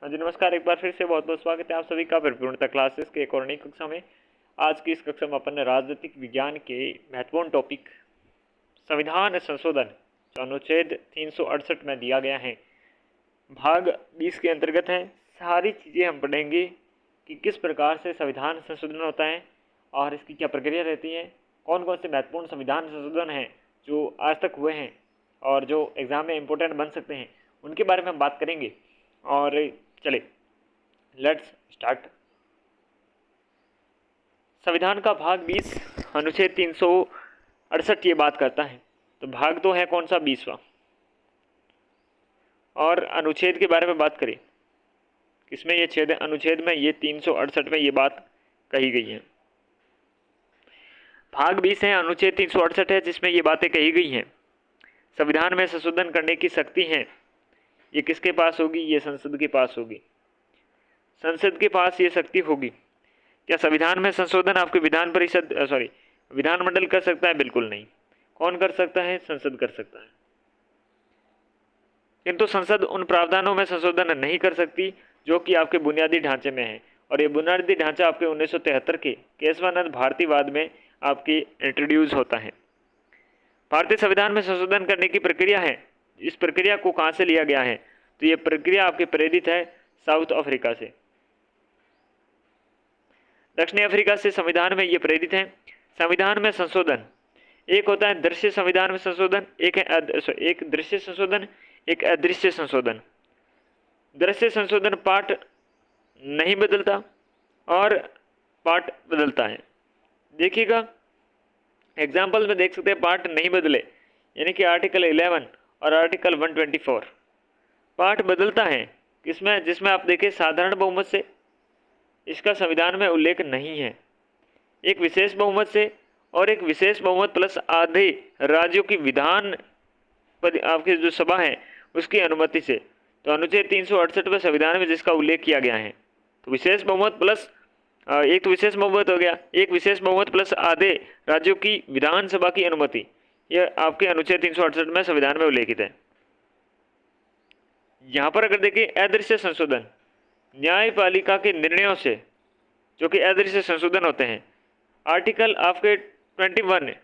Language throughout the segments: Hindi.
हाँ जी, नमस्कार। एक बार फिर से बहुत बहुत स्वागत है आप सभी का परिपूर्णता क्लासेस के एक और नई कक्षा में। आज की इस कक्षा में अपन राजनीतिक विज्ञान के महत्वपूर्ण टॉपिक संविधान संशोधन जो अनुच्छेद 368 में दिया गया है, भाग 20 के अंतर्गत है। सारी चीज़ें हम पढ़ेंगे कि किस प्रकार से संविधान संशोधन होता है और इसकी क्या प्रक्रिया रहती है, कौन कौन से महत्वपूर्ण संविधान संशोधन हैं जो आज तक हुए हैं और जो एग्ज़ाम में इम्पोर्टेंट बन सकते हैं, उनके बारे में हम बात करेंगे। और चले, लेट्स स्टार्ट। संविधान का भाग 20 अनुच्छेद 368 ये बात करता है। तो भाग तो है कौन सा, 20वां। और अनुच्छेद के बारे में बात करें, किसमें ये छेद है, अनुच्छेद में ये 368 में ये बात कही गई है। भाग 20 है, अनुच्छेद 368 है, जिसमें ये बातें कही गई हैं। संविधान में संशोधन करने की शक्ति है, ये किसके पास होगी, ये संसद के पास होगी। संसद के पास ये शक्ति होगी। क्या संविधान में संशोधन आपके विधानमंडल कर सकता है? बिल्कुल नहीं। कौन कर सकता है? संसद कर सकता है। किंतु संसद उन प्रावधानों में संशोधन नहीं कर सकती जो कि आपके बुनियादी ढांचे में है, और ये बुनियादी ढांचा आपके 1973 के केशवानंद भारतीवाद में आपकी इंट्रोड्यूस होता है। भारतीय संविधान में संशोधन करने की प्रक्रिया है, इस प्रक्रिया को कहाँ से लिया गया है? तो ये प्रक्रिया आपके प्रेरित है साउथ अफ्रीका से, दक्षिणी अफ्रीका से संविधान में ये प्रेरित है। संविधान में संशोधन एक होता है दृश्य संविधान में संशोधन, एक दृश्य संशोधन, एक अदृश्य संशोधन। दृश्य संशोधन पार्ट नहीं बदलता और पार्ट बदलता है। देखिएगा एग्जाम्पल में देख सकते हैं, पार्ट नहीं बदले यानी कि आर्टिकल 11 और आर्टिकल 124। पार्ट बदलता है किसमें? जिसमें आप देखें साधारण बहुमत से, इसका संविधान में उल्लेख नहीं है। एक विशेष बहुमत से और एक विशेष बहुमत प्लस आधे राज्यों की विधान आपकी जो सभा है उसकी अनुमति से। तो अनुच्छेद 368 में संविधान में जिसका उल्लेख किया गया है, तो विशेष बहुमत प्लस एक तो विशेष बहुमत हो गया, एक विशेष बहुमत प्लस आधे राज्यों की विधानसभा की अनुमति, यह आपके अनुच्छेद 368 में संविधान में उल्लेखित है। यहाँ पर अगर देखिए अदृश्य संशोधन, न्यायपालिका के निर्णयों से जो कि अदृश्य संशोधन होते हैं, आर्टिकल आपके 21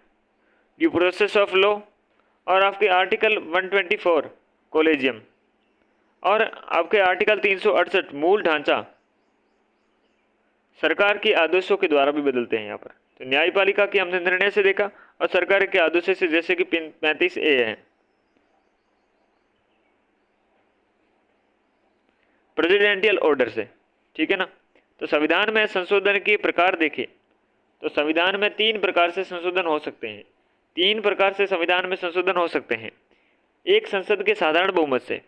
ड्यू प्रोसेस ऑफ लॉ और आपके आर्टिकल 124 कोलेजियम और आपके आर्टिकल 368 मूल ढांचा सरकार के आदेशों के द्वारा भी बदलते हैं। यहाँ पर तो न्यायपालिका के हमने निर्णय से देखा और सरकार के आदेशों से, जैसे कि 35A है, प्रेसिडेंशियल ऑर्डर से, ठीक है ना। तो संविधान में संशोधन के प्रकार देखें तो संविधान में 3 प्रकार से संशोधन हो सकते हैं। 3 प्रकार से संविधान में संशोधन हो सकते हैं। एक, संसद के साधारण बहुमत से।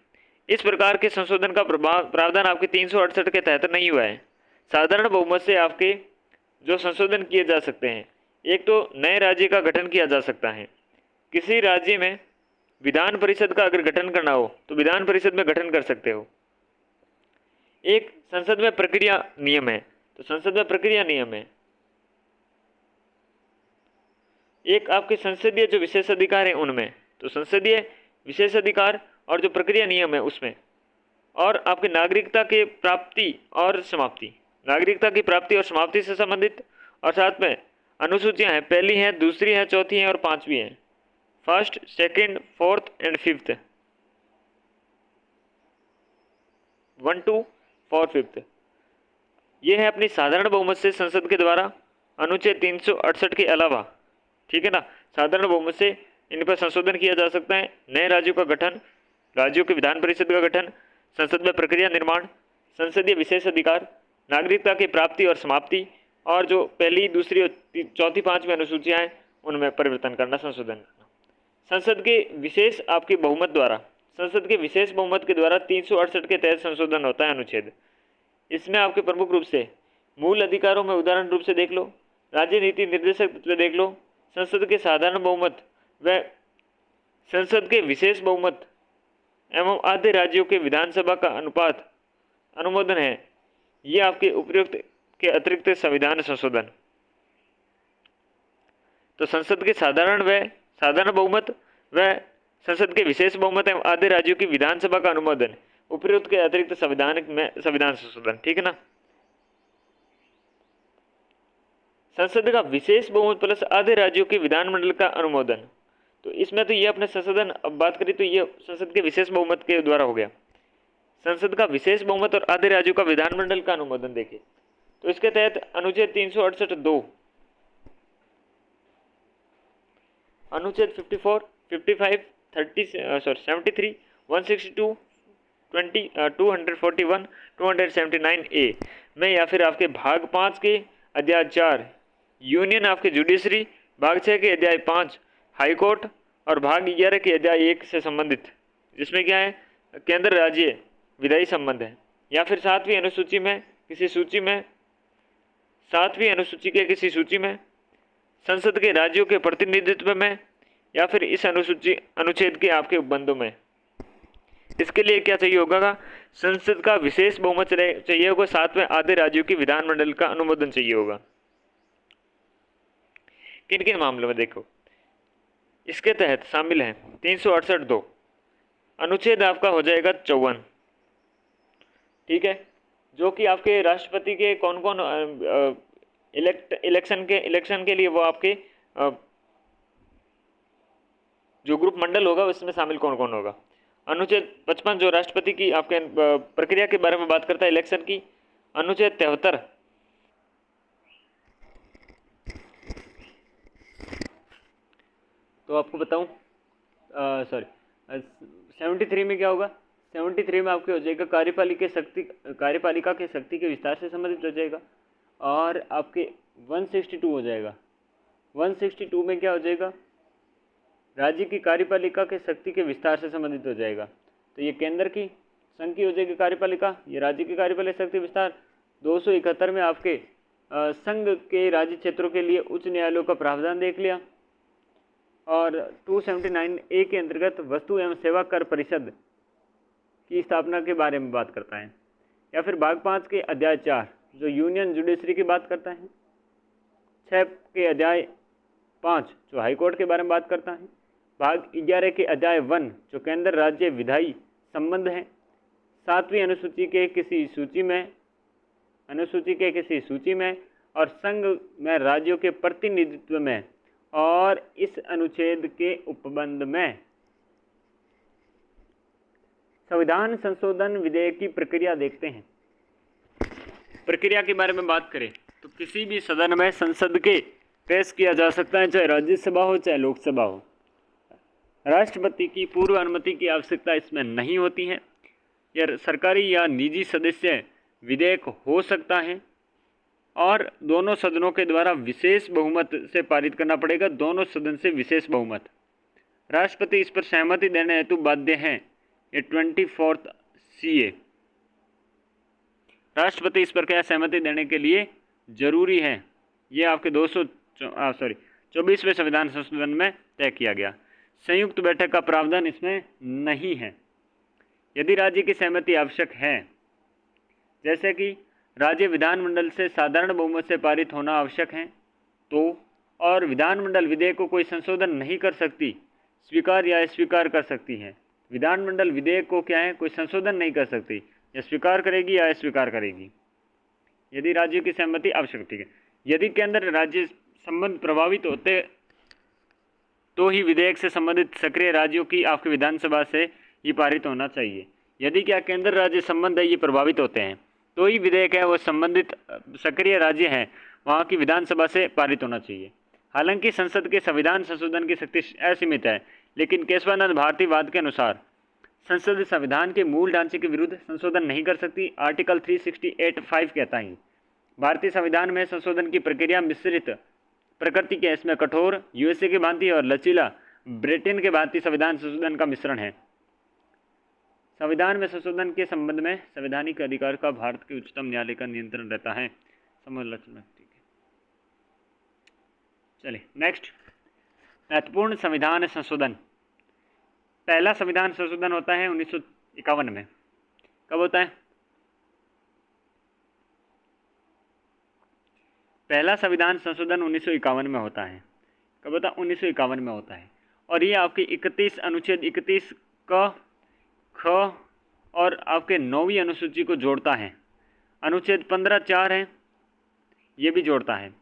इस प्रकार के संशोधन का प्रावधान आपके 368 के तहत नहीं हुआ है। साधारण बहुमत से आपके जो संशोधन किए जा सकते हैं, एक तो नए राज्य का गठन किया जा सकता है। किसी राज्य में विधान परिषद का अगर गठन करना हो तो विधान परिषद में गठन कर सकते हो। एक संसद में प्रक्रिया नियम है, तो संसद में प्रक्रिया नियम है। एक आपके संसदीय जो विशेष अधिकार है उनमें, तो संसदीय विशेष अधिकार और जो प्रक्रिया नियम है उसमें, और आपके नागरिकता के प्राप्ति और समाप्ति, नागरिकता की प्राप्ति और समाप्ति से संबंधित, और साथ में अनुसूचियां हैं, पहली है, दूसरी है, चौथी है और 5वीं है। First, second, fourth and fifth, 1 2 4 5। ये है अपनी साधारण बहुमत से संसद के द्वारा अनुच्छेद 368 के अलावा, ठीक है ना, साधारण बहुमत से इन पर संशोधन किया जा सकता है। नए राज्यों का गठन, राज्यों के विधान परिषद का गठन, संसद में प्रक्रिया निर्माण, संसदीय विशेष अधिकार, नागरिकता की प्राप्ति और समाप्ति, और जो पहली, दूसरी और चौथी, 5वीं अनुसूचियां हैं उनमें परिवर्तन करना, संशोधन करना। संसद के विशेष आपके बहुमत द्वारा, संसद के विशेष बहुमत के द्वारा 368 के तहत संशोधन होता है अनुच्छेद। इसमें आपके प्रमुख रूप से मूल अधिकारों में उदाहरण रूप से देख लो, राज्य नीति निर्देशक तत्व देख लो, संसद के साधारण बहुमत व संसद के विशेष बहुमत एवं आधे राज्यों के विधानसभा का अनुपात अनुमोदन है। ये आपके उपयुक्त के अतिरिक्त संविधान संशोधन। तो संसद के साधारण बहुमत व संसद के विशेष बहुमत एवं आधे राज्यों की विधानसभा का अनुमोदन, उपयुक्त के अतिरिक्त संविधान में संविधान संशोधन, ठीक है ना। संसद का विशेष बहुमत प्लस आधे राज्यों के विधानमंडल का अनुमोदन। तो इसमें तो ये अपने संशोधन, अब बात करें तो ये संसद के विशेष बहुमत के द्वारा हो गया। संसद का विशेष बहुमत और आधे राज्यों का विधानमंडल का अनुमोदन देखिए, तो इसके तहत अनुच्छेद 368(2), अनुच्छेद 54, 55, 73, 162, 20, 241, 279A में, या फिर आपके भाग 5 के अध्याय 4 यूनियन आपके जुडिशरी, भाग 6 के अध्याय 5 हाई कोर्ट और भाग 11 के अध्याय 1 से संबंधित, जिसमें क्या है केंद्र राज्य विधायी संबंध है, या फिर 7वीं अनुसूची में किसी सूची में, 7वीं अनुसूची के किसी सूची में, संसद के राज्यों के प्रतिनिधित्व में, या फिर इस अनुच्छेद के आपके उपबंधों में। इसके लिए क्या चाहिए होगा, संसद का विशेष बहुमत चाहिए होगा, साथ में आधे राज्यों की विधानमंडल का अनुमोदन चाहिए होगा। किन किन मामलों में देखो, इसके तहत शामिल है 368(2), अनुच्छेद आपका हो जाएगा 54, ठीक है, जो कि आपके राष्ट्रपति के कौन कौन इलेक्शन के लिए वो आपके जो ग्रुप मंडल होगा उसमें शामिल कौन कौन होगा। अनुच्छेद 55 जो राष्ट्रपति की आपके प्रक्रिया के बारे में बात करता है इलेक्शन की। अनुच्छेद 73 तो आपको बताऊं, 73 में क्या होगा, 73 में आपके हो जाएगा कार्यपालिका के शक्ति के विस्तार से संबंधित हो जाएगा, और आपके 162 हो जाएगा। 162 में क्या हो जाएगा, राज्य की कार्यपालिका के शक्ति के विस्तार से संबंधित हो जाएगा। तो ये केंद्र की संघ की हो जाएगी कार्यपालिका, ये राज्य की कार्यपालिका शक्ति विस्तार। 271 में आपके संघ के राज्य क्षेत्रों के लिए उच्च न्यायालयों का प्रावधान देख लिया, और 279A के अंतर्गत वस्तु एवं सेवा कर परिषद की स्थापना के बारे में बात करता है, या फिर भाग 5 के अध्याय 4 जो यूनियन जुडिशरी की बात करता है, 6 के अध्याय 5 जो हाई कोर्ट के बारे में बात करता है, भाग 11 के अध्याय 1 जो केंद्र राज्य विधायी संबंध है, 7वीं अनुसूची के किसी सूची में और संघ में राज्यों के प्रतिनिधित्व में, और इस अनुच्छेद के उपबंध में। संविधान संशोधन विधेयक की प्रक्रिया देखते हैं। प्रक्रिया के बारे में बात करें तो किसी भी सदन में संसद के पेश किया जा सकता है, चाहे राज्यसभा हो चाहे लोकसभा हो। राष्ट्रपति की पूर्व अनुमति की आवश्यकता इसमें नहीं होती है। यह सरकारी या निजी सदस्य विधेयक हो सकता है, और दोनों सदनों के द्वारा विशेष बहुमत से पारित करना पड़ेगा, दोनों सदन से विशेष बहुमत। राष्ट्रपति इस पर सहमति देने हेतु बाध्य हैं, ये 24 CA। राष्ट्रपति इस पर क्या सहमति देने के लिए जरूरी है, ये आपके 24वें संविधान संशोधन में तय किया गया। संयुक्त बैठक का प्रावधान इसमें नहीं है। यदि राज्य की सहमति आवश्यक है, जैसे कि राज्य विधानमंडल से साधारण बहुमत से पारित होना आवश्यक है, तो और विधानमंडल विधेयक को कोई संशोधन नहीं कर सकती, स्वीकार या अस्वीकार कर सकती है। विधानमंडल विधेयक को क्या है, कोई संशोधन नहीं कर सकती, या स्वीकार करेगी या अस्वीकार करेगी, यदि राज्य की सहमति आवश्यक, ठीक है। यदि केंद्र राज्य संबंध प्रभावित होते तो ही विधेयक से संबंधित सक्रिय राज्यों की आपकी विधानसभा से ही पारित होना चाहिए। यदि क्या केंद्र राज्य संबंध है ये प्रभावित होते हैं तो ही विधेयक है वो संबंधित सक्रिय राज्य हैं वहाँ की विधानसभा से पारित होना चाहिए। हालांकि संसद के संविधान संशोधन की शक्ति असीमित है, लेकिन केशवानंद भारती वाद के अनुसार संसद संविधान के मूल ढांचे के विरुद्ध संशोधन नहीं कर सकती। आर्टिकल 368(5) कहता है भारतीय संविधान में संशोधन की प्रक्रिया मिश्रित प्रकृति के, इसमें कठोर यूएसए के भांति और लचीला ब्रिटेन के भांति संविधान संशोधन का मिश्रण है। संविधान में संशोधन के संबंध में संवैधानिक अधिकार का भारत के उच्चतम न्यायालय का नियंत्रण रहता है। समझ लो, ठीक है। चलिए नेक्स्ट, महत्वपूर्ण संविधान संशोधन। पहला संविधान संशोधन होता है 1951 में। कब होता है? पहला संविधान संशोधन 1951 में होता है। कब होता है? 1951 में होता है। और ये आपकी 31 अनुच्छेद 31 क, ख और आपके 9वीं अनुसूची को जोड़ता है। अनुच्छेद 15(4) है, ये भी जोड़ता है।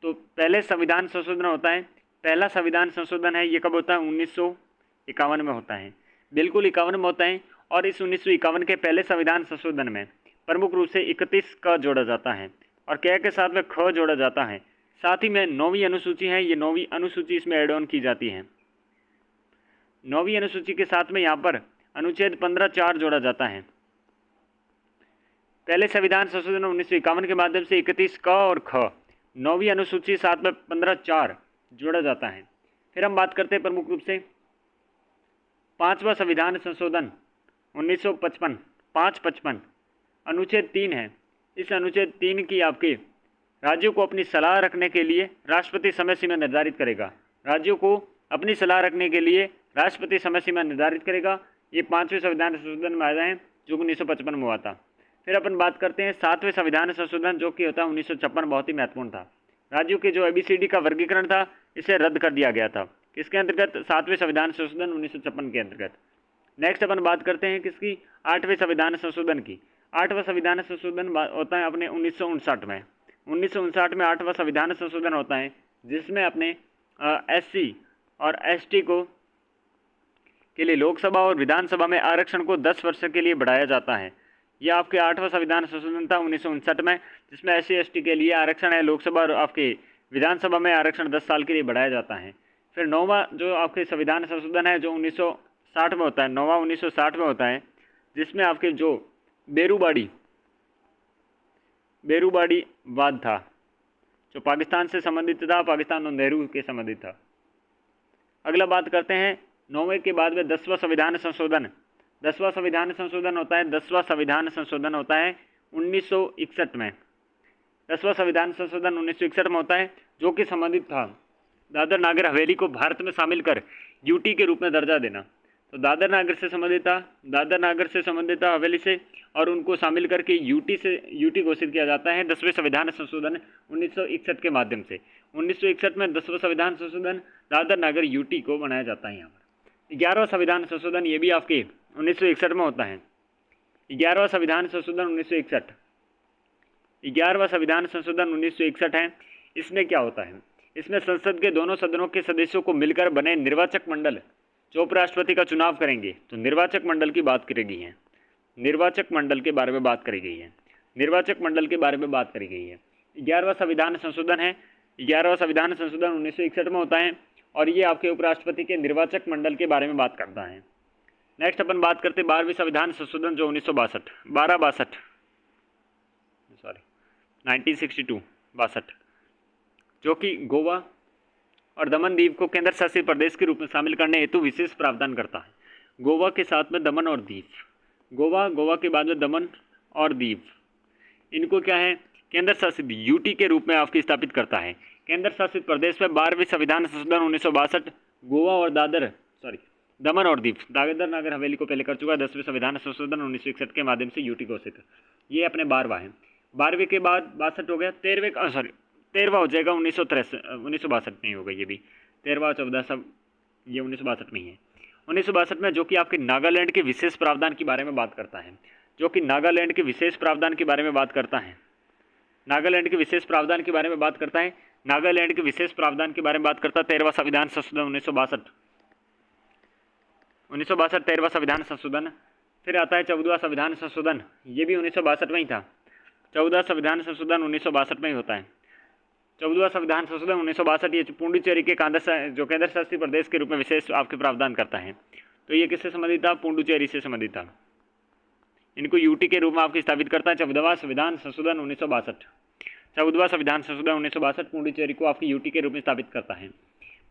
तो पहले संविधान संशोधन होता है, पहला संविधान संशोधन है, ये कब होता है? 1951 में होता है, बिल्कुल 51 में होता है। और इस 1951 के पहले संविधान संशोधन में प्रमुख रूप से 31 का जोड़ा जाता है और क्या के साथ में ख जोड़ा जाता है। साथ ही में 9वीं अनुसूची है, ये 9वीं अनुसूची इसमें एड ऑन की जाती है। 9वीं अनुसूची के साथ में यहाँ पर अनुच्छेद 15(4) जोड़ा जाता है। पहले संविधान संशोधन 1951 के माध्यम से 31 क और ख, 9वीं अनुसूची साथ में 15(4) जोड़ा जाता है। फिर हम बात करते हैं प्रमुख रूप से 5वां संविधान संशोधन 1955, 555 अनुच्छेद 3 है। इस अनुच्छेद 3 की आपके राज्यों को अपनी सलाह रखने के लिए राष्ट्रपति समय सीमा निर्धारित करेगा। राज्यों को अपनी सलाह रखने के लिए राष्ट्रपति समय सीमा निर्धारित करेगा। ये 5वें संविधान संशोधन में आया है जो 1955 में हुआ था। फिर अपन बात करते हैं 7वें संविधान संशोधन जो कि होता है 1956, बहुत ही महत्वपूर्ण था। राज्यों के जो ABCD का वर्गीकरण था इसे रद्द कर दिया गया था। किसके अंतर्गत? 7वें संविधान संशोधन 1956 के अंतर्गत। नेक्स्ट अपन बात करते हैं किसकी? 8वें संविधान संशोधन की। 8वां संविधान संशोधन होता है अपने 1959 में। 1959 में 8वां संविधान संशोधन होता है जिसमें अपने SC और ST को के लिए लोकसभा और विधानसभा में आरक्षण को 10 वर्ष के लिए बढ़ाया जाता है। यह आपके 8वां संविधान संशोधन था 1959 में, जिसमें SC ST के लिए आरक्षण है लोकसभा और आपके विधानसभा में आरक्षण 10 साल के लिए बढ़ाया जाता है। फिर 9वां जो आपके संविधान संशोधन है जो 1960 में होता है, 9वां 1960 में होता है, जिसमें आपके जो बेरूबाड़ी वाद था जो पाकिस्तान से संबंधित था, पाकिस्तान और नेहरू के संबंधित था। अगला बात करते हैं 9वें के बाद में 10वां संविधान संशोधन। 10वां संविधान संशोधन होता है 10वां संविधान संशोधन होता है 1961 में। 10वां संविधान संशोधन 1961 में होता है जो कि संबंधित था दादर नागर हवेली को भारत में शामिल कर यूटी के रूप में दर्जा देना। तो दादर नागर से संबंधित था हवेली से, और उनको शामिल करके यूटी घोषित किया जाता है 10वें संविधान संशोधन 1961 के माध्यम से। 1961 में 10वां संविधान संशोधन दादर नागर यूटी को बनाया जाता है। यहाँ पर 11वां संविधान संशोधन ये भी आपके 1961 में होता है। 11वां संविधान संशोधन 1961, 11वां संविधान संशोधन 1961 है। इसमें क्या होता है? इसमें संसद के दोनों सदनों के सदस्यों को मिलकर बने निर्वाचक मंडल जो उपराष्ट्रपति का चुनाव करेंगे, तो निर्वाचक मंडल की बात करी गई है। निर्वाचक मंडल के बारे में बात करी गई है। 11वां संविधान संशोधन है। 11वां संविधान संशोधन 1961 में होता है और ये आपके उपराष्ट्रपति के निर्वाचक मंडल के बारे में बात करता है। नेक्स्ट अपन बात करते हैं 12वीं संविधान संशोधन जो 1962 जो कि गोवा और दमन दीव को केंद्र शासित प्रदेश के रूप में शामिल करने हेतु विशेष प्रावधान करता है। गोवा के साथ में दमन और दीव, गोवा के बाद में दमन और दीव, इनको क्या है? केंद्र शासित यूटी के रूप में आपकी स्थापित करता है। केंद्र शासित प्रदेश में 12वीं संविधान संशोधन 1962 गोवा और दमन और दीव, दादर नागर हवेली को पहले कर चुका है। 10वें संविधान संशोधन 1961 के माध्यम से यूटी घोषित, ये अपने 12वां है। 12वीं के बाद 62 हो गया, 13वां हो जाएगा 1962 में ही होगा। ये भी 13वां 14 सब ये 1962 में ही है। 1962 में जो कि आपके नागालैंड के विशेष प्रावधान के बारे में बात करता है, नागालैंड के विशेष प्रावधान के बारे में बात करता है। नागालैंड के विशेष प्रावधान के बारे में बात करता है 13वां संविधान संशोधन 1962 13वां संविधान संशोधन। फिर आता है 14वां संविधान संशोधन, ये भी 1962 में ही था। 14वां संविधान संशोधन 1962 में ही होता है। 14वां संविधान संशोधन 1962 ये पुडुचेरी के जो केंद्र शासित प्रदेश के रूप में विशेष आपके प्रावधान करता है। तो ये किससे संबंधित था? पुडुचेरी से संबंधित था। इनको यूटी के रूप में आपकी स्थापित करता है 14वां संविधान संशोधन 1962। 14वां संविधान संशोधन 1962 पुडुचेरी को आपकी यूटी के रूप में स्थापित करता है।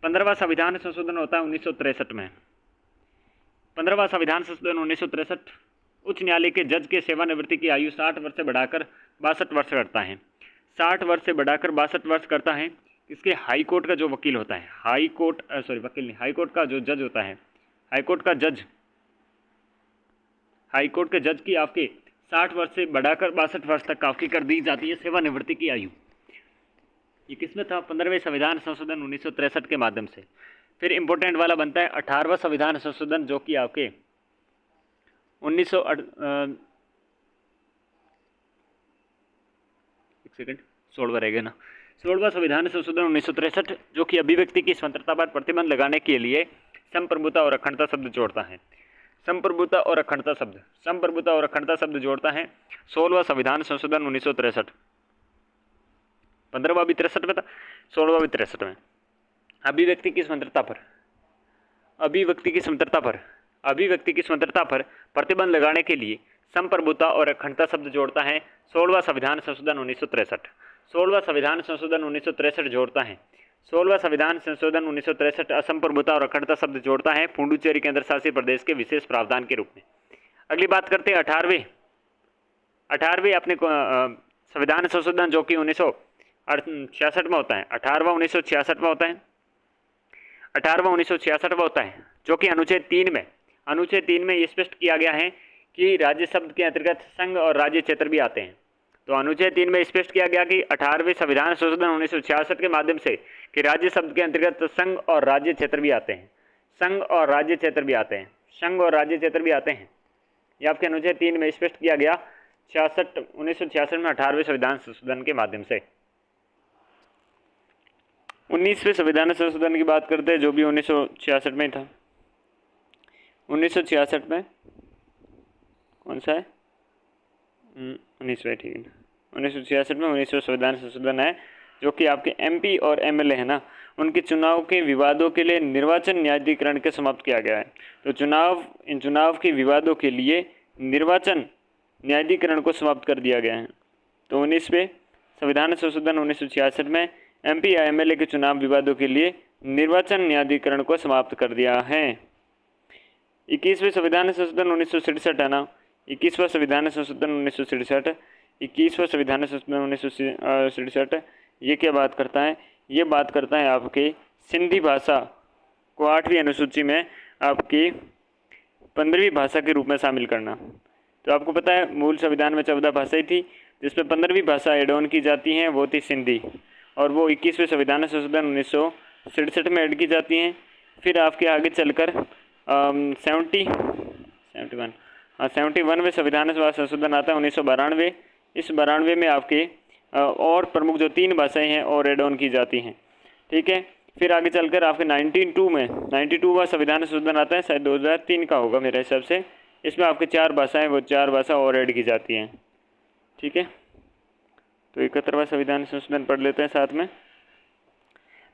15वां संविधान संशोधन होता है 1963 में। 15वां संविधान संशोधन 1963 उच्च न्यायालय के जज के सेवानिवृत्ति की आयु 60 वर्ष से बढ़ाकर 62 वर्ष करता है। 60 वर्ष से बढ़ाकर 62 वर्ष करता है। इसके हाई कोर्ट का जो वकील होता है, हाई कोर्ट का जो जज होता है, हाई कोर्ट के जज की आपके 60 वर्ष से बढ़ाकर 62 वर्ष तक आपकी कर दी जाती है सेवानिवृत्ति की आयु। ये किसमें था? 15वें संविधान संशोधन 1963 के माध्यम से। फिर इंपॉर्टेंट वाला बनता है 18वां संविधान संशोधन जो कि आपके 16वां रहेगा ना, 16वां संविधान संशोधन 1963 जो कि अभिव्यक्ति की स्वतंत्रता पर प्रतिबंध लगाने के लिए संप्रभुता और अखंडता शब्द जोड़ता है। संप्रभुता और अखंडता शब्द जोड़ता है 16वां संविधान संशोधन 1963। 15वां भी 63 में था, 16वां भी 63 में। अभिव्यक्ति की स्वतंत्रता पर प्रतिबंध लगाने के लिए संप्रभुता और अखंडता शब्द जोड़ता है 16वां संविधान संशोधन 1963। 16वां संविधान संशोधन 1963 जोड़ता है 16वां संविधान संशोधन 1963 असंप्रभुता और अखंडता शब्द जोड़ता है पुडुचेरी केंद्र शासित प्रदेश के विशेष प्रावधान के रूप में। अगली बात करते हैं 18वें अपने संविधान संशोधन जो कि 1966 में होता है। 18वां 1966 में होता है। 18वां 1966 में होता है जो कि अनुच्छेद 3 में ये स्पष्ट किया गया है कि राज्य शब्द के अंतर्गत संघ और राज्य क्षेत्र भी आते हैं। तो अनुच्छेद 3 में स्पष्ट किया गया कि 18वें संविधान संशोधन 1966 के माध्यम से कि राज्य शब्द के अंतर्गत संघ और राज्य क्षेत्र भी आते हैं। ये आपके अनुच्छेद 3 में स्पष्ट किया गया 1966 में 18वें संविधान संशोधन के माध्यम से। 19वें संविधान संशोधन की बात करते हैं जो भी 1966 में था। 1966 में कौन सा है? 19वें, ठीक है। 1966 में 19वें संविधान संशोधन है जो कि आपके MP और MLA है ना, उनके चुनाव के विवादों के लिए निर्वाचन न्यायाधिकरण के समाप्त किया गया है। तो इन चुनाव के विवादों के लिए निर्वाचन न्यायाधिकरण को समाप्त कर दिया गया है। तो 19वें संविधान संशोधन 1966 में MP या MLA के चुनाव विवादों के लिए निर्वाचन न्यायाधिकरण को समाप्त कर दिया है। 21वें संविधान संशोधन 1967 है ना, 21वां संविधान संशोधन 1967, 21वां संविधान संशोधन 1967 ये क्या बात करता है? ये बात करता है आपके सिंधी भाषा को 8वीं अनुसूची में आपकी 15वीं भाषा के रूप में शामिल करना। तो आपको पता है मूल संविधान में 14 भाषाएं थी जिसमें 15वीं भाषा एड ऑन की जाती हैं, वो थी सिंधी, और वो 21वें संविधान संशोधन 1967 में ऐड की जाती हैं। फिर आपके आगे चलकर 71वें संविधान संशोधन आता है 1992। इस 92 में आपके और प्रमुख जो 3 भाषाएं हैं और एड ऑन की जाती हैं, ठीक है। फिर आगे चलकर आपके 92वां संविधान संशोधन आता है, शायद 2003 का होगा मेरे हिसाब से। इसमें आपके 4 भाषाएं, वो 4 भाषा और ऐड की जाती हैं, ठीक है। तो 71वां संविधान संशोधन पढ़ लेते हैं साथ में।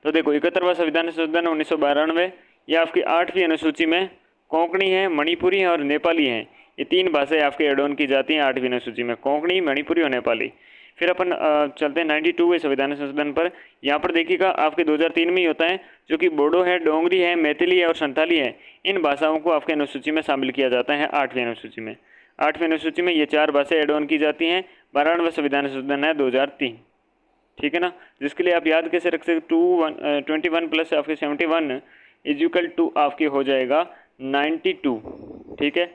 तो देखो 71वां संविधान संशोधन 1992, ये आपकी 8वीं अनुसूची में कोंकणी है, मणिपुरी है और नेपाली हैं। ये 3 भाषाएं आपके एड ऑन की जाती हैं 8वीं अनुसूची में, कोंकणी, मणिपुरी और नेपाली। फिर अपन चलते हैं 92वें संविधान संशोधन पर। यहाँ पर देखिएगा आपके 2003 में ही होता है, जो कि बोडो है, डोंगरी है, मैथिली है और संथाली है। इन भाषाओं को आपके अनुसूची में शामिल किया जाता है 8वीं अनुसूची में। 8वीं अनुसूची में ये 4 भाषाएं एड ऑन की जाती हैं। 12वां संविधान संशोधन है 2003, ठीक है ना, जिसके लिए आप याद कैसे रख सकते 21 प्लस आपके 71 इक्वल टू आपके हो जाएगा 92, ठीक है।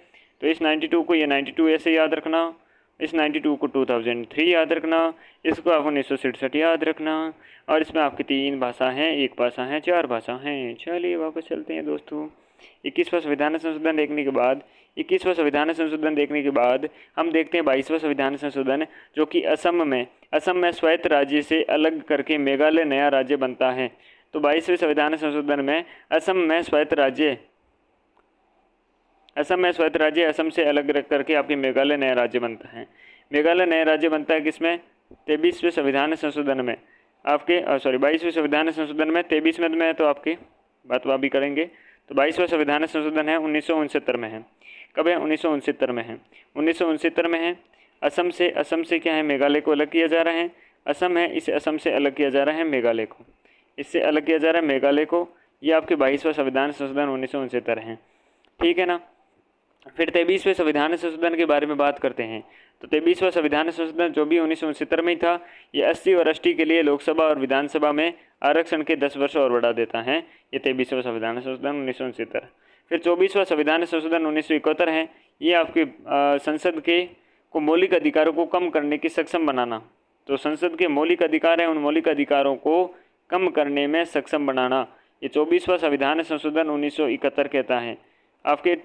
तो इस 92 को, ये 92 ऐसे याद रखना, इस 92 को 2003 याद रखना, इसको आप 1967 याद रखना, और इसमें आपकी 3 भाषा हैं, 1 भाषा है, 4 भाषा हैं। चलिए वापस चलते हैं दोस्तों। 21वां संविधान संशोधन देखने के बाद हम देखते हैं 22वां संविधान संशोधन, जो कि असम में स्वायत्त राज्य से अलग करके मेघालय नया राज्य बनता है। तो 22वें संविधान संशोधन में असम में स्वायत्त राज्य असम से अलग करके आपके मेघालय नया राज्य बनता है। मेघालय नया राज्य बनता है किसमें? 23वें संविधान संशोधन में आपके 22वें संविधान संशोधन में, 23वें में है तो आपकी बात भी करेंगे। तो 22वां संविधान संशोधन है 1969 में है। कब है? 1969 में है। 1969 में है। असम से क्या है? मेघालय को अलग किया जा रहा है। असम है, इसे असम से अलग किया जा रहा है मेघालय को, इससे अलग किया जा रहा है मेघालय को। ये आपके 22वां संविधान संशोधन 1969 है, ठीक है ना। फिर 23वें संविधान संशोधन के बारे में बात करते हैं। तो 23वां संविधान संशोधन जो भी 1969 में ही था, ये 80 और ST के लिए लोकसभा और विधानसभा में आरक्षण के 10 वर्ष और बढ़ा देता है। ये 23वां संविधान संशोधन 1969। फिर 24वां संविधान संशोधन 1971 है। ये आपके संसद के को मौलिक अधिकारों को कम करने की सक्षम बनाना। तो संसद के मौलिक अधिकार हैं, उन मौलिक अधिकारों को कम करने में सक्षम बनाना, ये 24वां संविधान संशोधन 1971 कहता है। आपके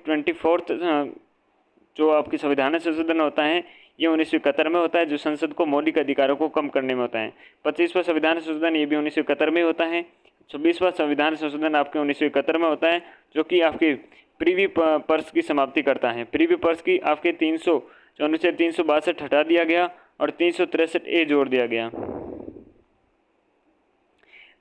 जो आपकी संविधान संशोधन होता है ये 1971 में होता है, जो संसद को मौलिक अधिकारों को कम करने में होता है। 25वां संविधान संशोधन ये भी 1971 में होता है। 26वां संविधान संशोधन आपके 1971 में होता है, जो कि आपके प्रीवी पर्स की समाप्ति करता है। प्रीवी पर्स की आपके 362 हटा दिया गया और 363 जोड़ दिया गया।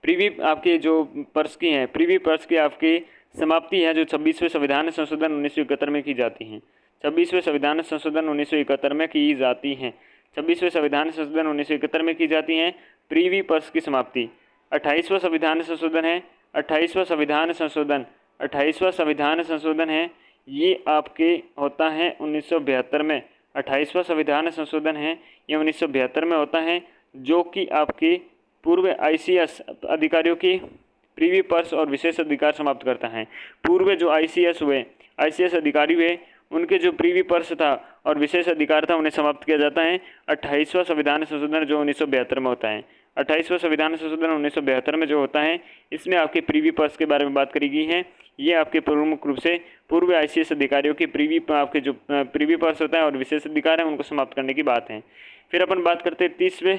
प्रीवी आपके जो पर्स की हैं, प्रीवी पर्स की आपकी समाप्ति है जो 26वें संविधान संशोधन 1971 में की जाती हैं। 26वें संविधान संशोधन 1971 में की जाती हैं। 26वें संविधान संशोधन 1971 में की जाती हैं प्रीवी पर्स की समाप्ति। 28वां संविधान संशोधन है, 28वां संविधान संशोधन 28वां संविधान संशोधन है, ये आपके होता है 1972 में। 28वां संविधान संशोधन है ये 1972 में होता है, जो कि आपके पूर्व ICS अधिकारियों की प्रीवी पर्स और विशेष अधिकार समाप्त करता है। पूर्व जो ICS अधिकारी हुए उनके जो प्रीवी पर्स था और विशेष अधिकार था उन्हें समाप्त किया जाता है 28वां संविधान संशोधन जो 1972 में होता है। 28वां संविधान संशोधन 1972 में जो होता है इसमें आपके प्रीवी पर्स के बारे में बात करी गई है। ये आपके प्रमुख रूप से पूर्व ICS अधिकारियों की आपके जो प्रीवी पर्स होता है और विशेष अधिकार है उनको समाप्त करने की बात है। फिर अपन बात करते हैं 30वें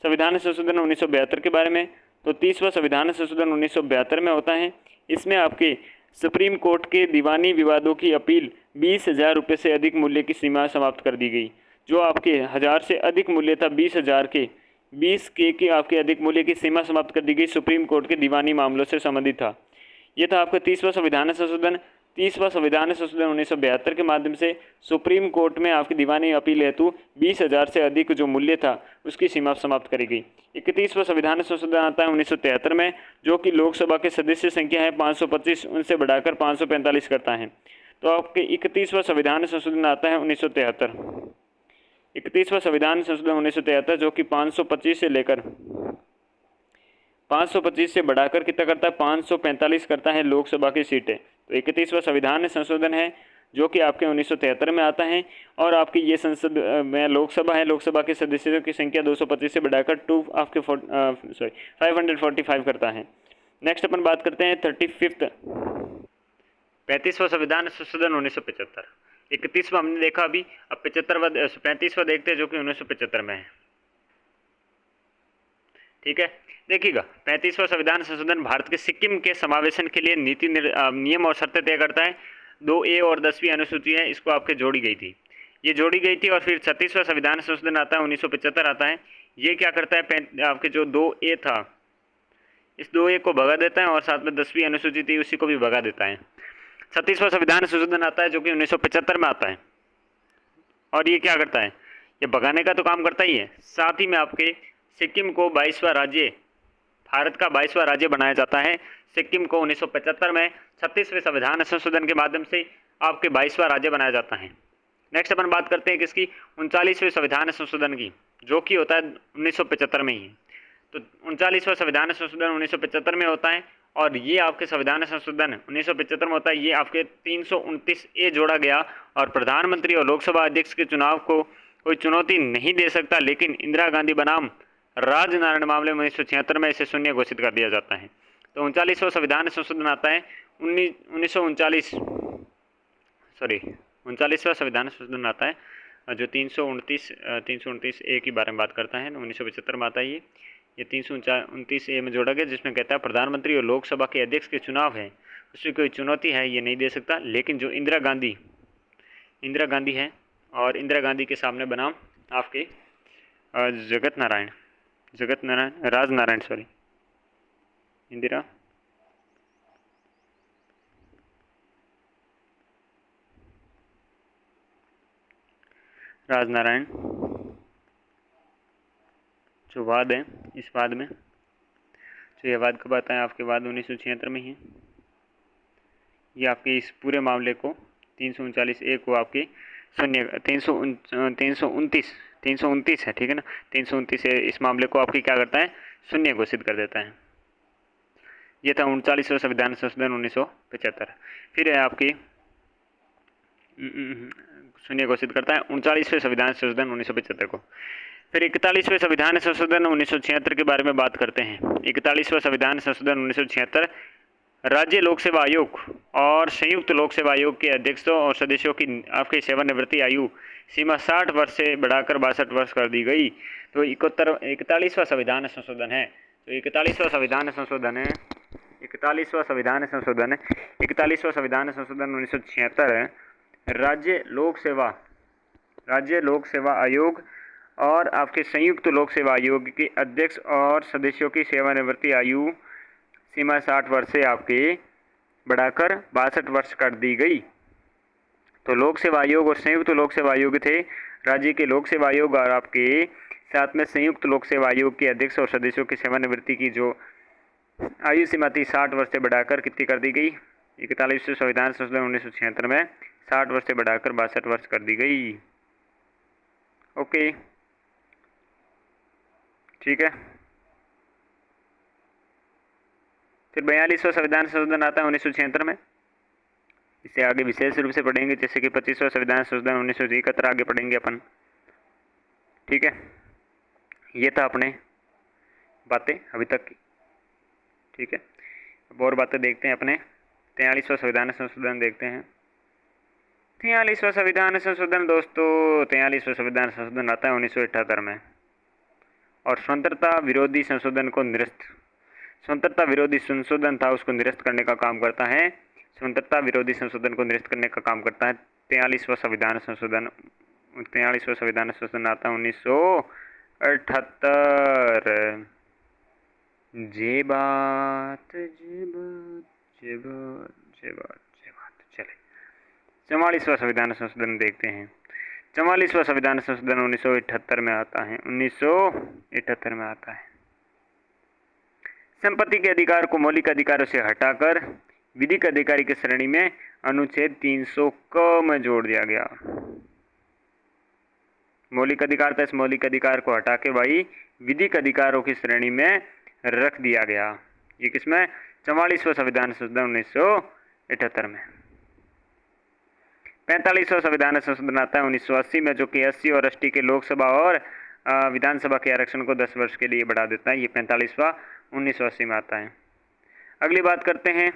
संविधान संशोधन 1972 के बारे में। तो 30वां संविधान संशोधन 1972 में होता है। इसमें आपके सुप्रीम कोर्ट के दीवानी विवादों की अपील 20,000 रुपये से अधिक मूल्य की सीमा समाप्त कर दी गई। जो आपके 1000 से अधिक मूल्य था 20,000 के 20K की आपके अधिक मूल्य की सीमा समाप्त कर दी गई, सुप्रीम कोर्ट के दीवानी मामलों से संबंधित था। ये था आपका 30वां संविधान संशोधन। 30वां संविधान संशोधन 1972 के माध्यम से सुप्रीम कोर्ट में आपकी दीवानी अपील हेतु 20,000 से अधिक जो मूल्य था उसकी सीमा समाप्त करी गई। 31वां संविधान संशोधन आता है 1973 में, जो कि लोकसभा के सदस्य संख्या है 525 उनसे बढ़ाकर 545 करता है। तो आपके 31वां संविधान संशोधन आता है 1973। 31वां संविधान संशोधन 1973 जो कि 525 से लेकर 525 से बढ़ाकर कितना करता है 545 करता है लोकसभा की सीटें। तो 31वां संविधान संशोधन है जो कि आपके 1973 में आता है और आपकी ये संसद में लोकसभा है, लोकसभा के सदस्यों की संख्या 225 से बढ़ाकर 545 करता है। नेक्स्ट अपन बात करते हैं 35वां संविधान संशोधन 1975। 31वां हमने देखा अभी, अब 35वां देखते हैं जो कि 1975 में है। ठीक है, देखिएगा 35वां संविधान संशोधन भारत के सिक्किम के समावेशन के लिए नीति नियम और शर्तें तय करता है। 2A और 10वीं अनुसूची है, इसको आपके जोड़ी गई थी, ये जोड़ी गई थी। और फिर 36वां संविधान संशोधन आता है 1975 आता है। ये क्या करता है आपके जो 2A था इस 2A को भगा देता है और साथ में 10वीं अनुसूची थी उसी को भी भगा देता है। 36वां संविधान संशोधन आता है जो कि 1975 में आता है और ये क्या करता है, ये भगाने का तो काम करता ही है, साथ ही में आपके सिक्किम को 22वां राज्य, भारत का 22वां राज्य बनाया जाता है। सिक्किम को 1975 में 36वें संविधान संशोधन के माध्यम से आपके 22वां राज्य बनाया जाता है। नेक्स्ट अपन बात करते हैं किसकी, 39वें संविधान संशोधन की, जो कि होता है 1975 में ही। तो 39वां संविधान संशोधन 1975 में होता है और ये आपके संविधान संशोधन 1975 में होता है। ये आपके 329A जोड़ा गया और प्रधानमंत्री और लोकसभा अध्यक्ष के चुनाव को कोई चुनौती नहीं दे सकता, लेकिन इंदिरा गांधी बनाम राजनारायण मामले में 1976 में इसे शून्य घोषित कर दिया जाता है। तो 39वां संविधान संशोधन आता है 39वां संविधान संशोधन आता है जो 329A के बारे में बात करता है, 1975 में आता है। ये 329A में जोड़ा गया, जिसमें कहता है प्रधानमंत्री और लोकसभा के अध्यक्ष के चुनाव है उसमें कोई चुनौती है ये नहीं दे सकता, लेकिन जो इंदिरा गांधी है और इंदिरा गांधी के सामने बनाम आपके राजनारायण जो वाद है, इस वाद में जो ये वाद कब आता है आपके वाद 1976 में ही। ये आपके इस पूरे मामले को 339A को आपके शून्य 329 है, ठीक है ना, 329 इस मामले को आपकी क्या करता है शून्य घोषित कर देता है। ये था 39वां संविधान संशोधन 1975। फिर है आपकी शून्य घोषित करता है 39वें संविधान संशोधन 1975 को। फिर 41वें संविधान संशोधन 1976 के बारे में बात करते हैं। 41वां संविधान संशोधन 1976 राज्य लोक सेवा आयोग और संयुक्त लोक सेवा आयोग के अध्यक्षों और सदस्यों की आपकी सेवानिवृत्ति आयु सीमा 60 वर्ष से बढ़ाकर 62 वर्ष कर दी गई। तो 41वां संविधान संशोधन है। तो 41वां संविधान संशोधन है 41वां संविधान संशोधन 1976 है। राज्य लोक सेवा आयोग और आपके संयुक्त लोक सेवा आयोग के अध्यक्ष और सदस्यों की सेवानिवृत्ति आयु सीमा 60 वर्ष से आपके बढ़ाकर 62 वर्ष कर दी गई। तो लोक सेवा आयोग और संयुक्त लोक सेवा आयोग थे। राज्य के लोक सेवा आयोग और आपके साथ में संयुक्त लोक सेवा आयोग के अध्यक्ष और सदस्यों की सेवानिवृत्ति की जो आयु सीमा थी 60 वर्ष से बढ़ाकर कितनी कर दी गई? 41वें संविधान संशोधन 1976 में 60 वर्ष से बढ़ाकर 62 वर्ष कर दी गई। ओके, ठीक है। फिर 42वां संविधान संशोधन आता है 1976 में। इससे आगे विशेष रूप से पढ़ेंगे, जैसे कि 25वां संविधान संशोधन 1971 आगे पढ़ेंगे अपन। ठीक है, ये था अपने बातें अभी तक की। ठीक है, अब और बातें देखते हैं अपने 43वां संविधान संशोधन देखते हैं। 43वां संविधान संशोधन दोस्तों, 43वां संविधान संशोधन आता है 1978 में और स्वतंत्रता विरोधी संशोधन को स्वतंत्रता विरोधी संशोधन था उसको निरस्त करने का काम करता है। स्वतंत्रता विरोधी संशोधन को निरस्त करने का काम करता है 43वां संविधान संशोधन। 43वां संविधान संशोधन आता है 1978। जे बात चले 44वां संविधान संशोधन देखते हैं। 44वां संविधान संशोधन 1978 में आता है। 1978 में आता है। संपत्ति के अधिकार को मौलिक अधिकारों से हटाकर विधिक अधिकारी की श्रेणी में अनुच्छेद 300 क में जोड़ दिया गया। मौलिक अधिकार था, इस मौलिक अधिकार को हटा के भाई विधिक अधिकारों की श्रेणी में रख दिया गया। ये किसमें? 44वां संविधान संशोधन 1978 में। 45वां संविधान संशोधन आता है 1980 में, जो कि SC और ST के लोकसभा और विधानसभा के आरक्षण को 10 वर्ष के लिए बढ़ा देता है। ये 45वां 1980 में आता है। अगली बात करते हैं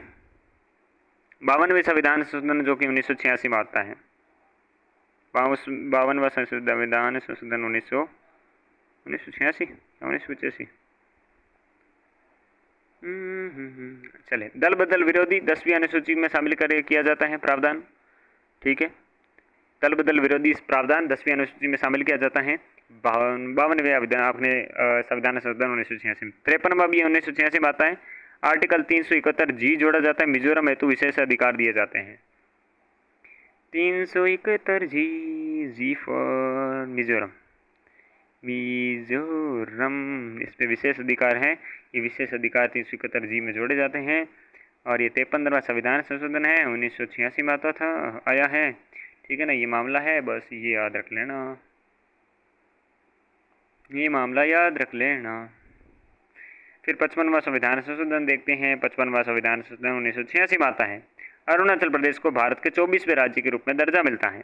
52वें संविधान संशोधन, जो कि 1986 में आता है। 52वां संविधान संशोधन 1986 1985। चले, दल बदल विरोधी 10वीं अनुसूची में शामिल किया जाता है प्रावधान। ठीक है, दल बदल विरोधी इस प्रावधान 10वीं अनुसूची में शामिल किया जाता है 52वें आपने संविधान संशोधन 1986 में। 53वां भी 1986 में आता है। आर्टिकल 371 जी जोड़ा जाता है। मिजोरम हेतु विशेष अधिकार दिए जाते हैं। 371 जी फॉर मिजोरम। इस पे विशेष अधिकार है। ये विशेष अधिकार 371 जी में जोड़े जाते हैं। और ये 53वां संविधान संशोधन है 1986 में आया है। ठीक है ना, ये मामला है, बस ये याद रख लेना, ये मामला याद रख लेना। फिर 55वां संविधान संशोधन देखते हैं। 55वां संविधान संशोधन 1986 में आता है। अरुणाचल प्रदेश को भारत के 24वें राज्य के रूप में दर्जा मिलता है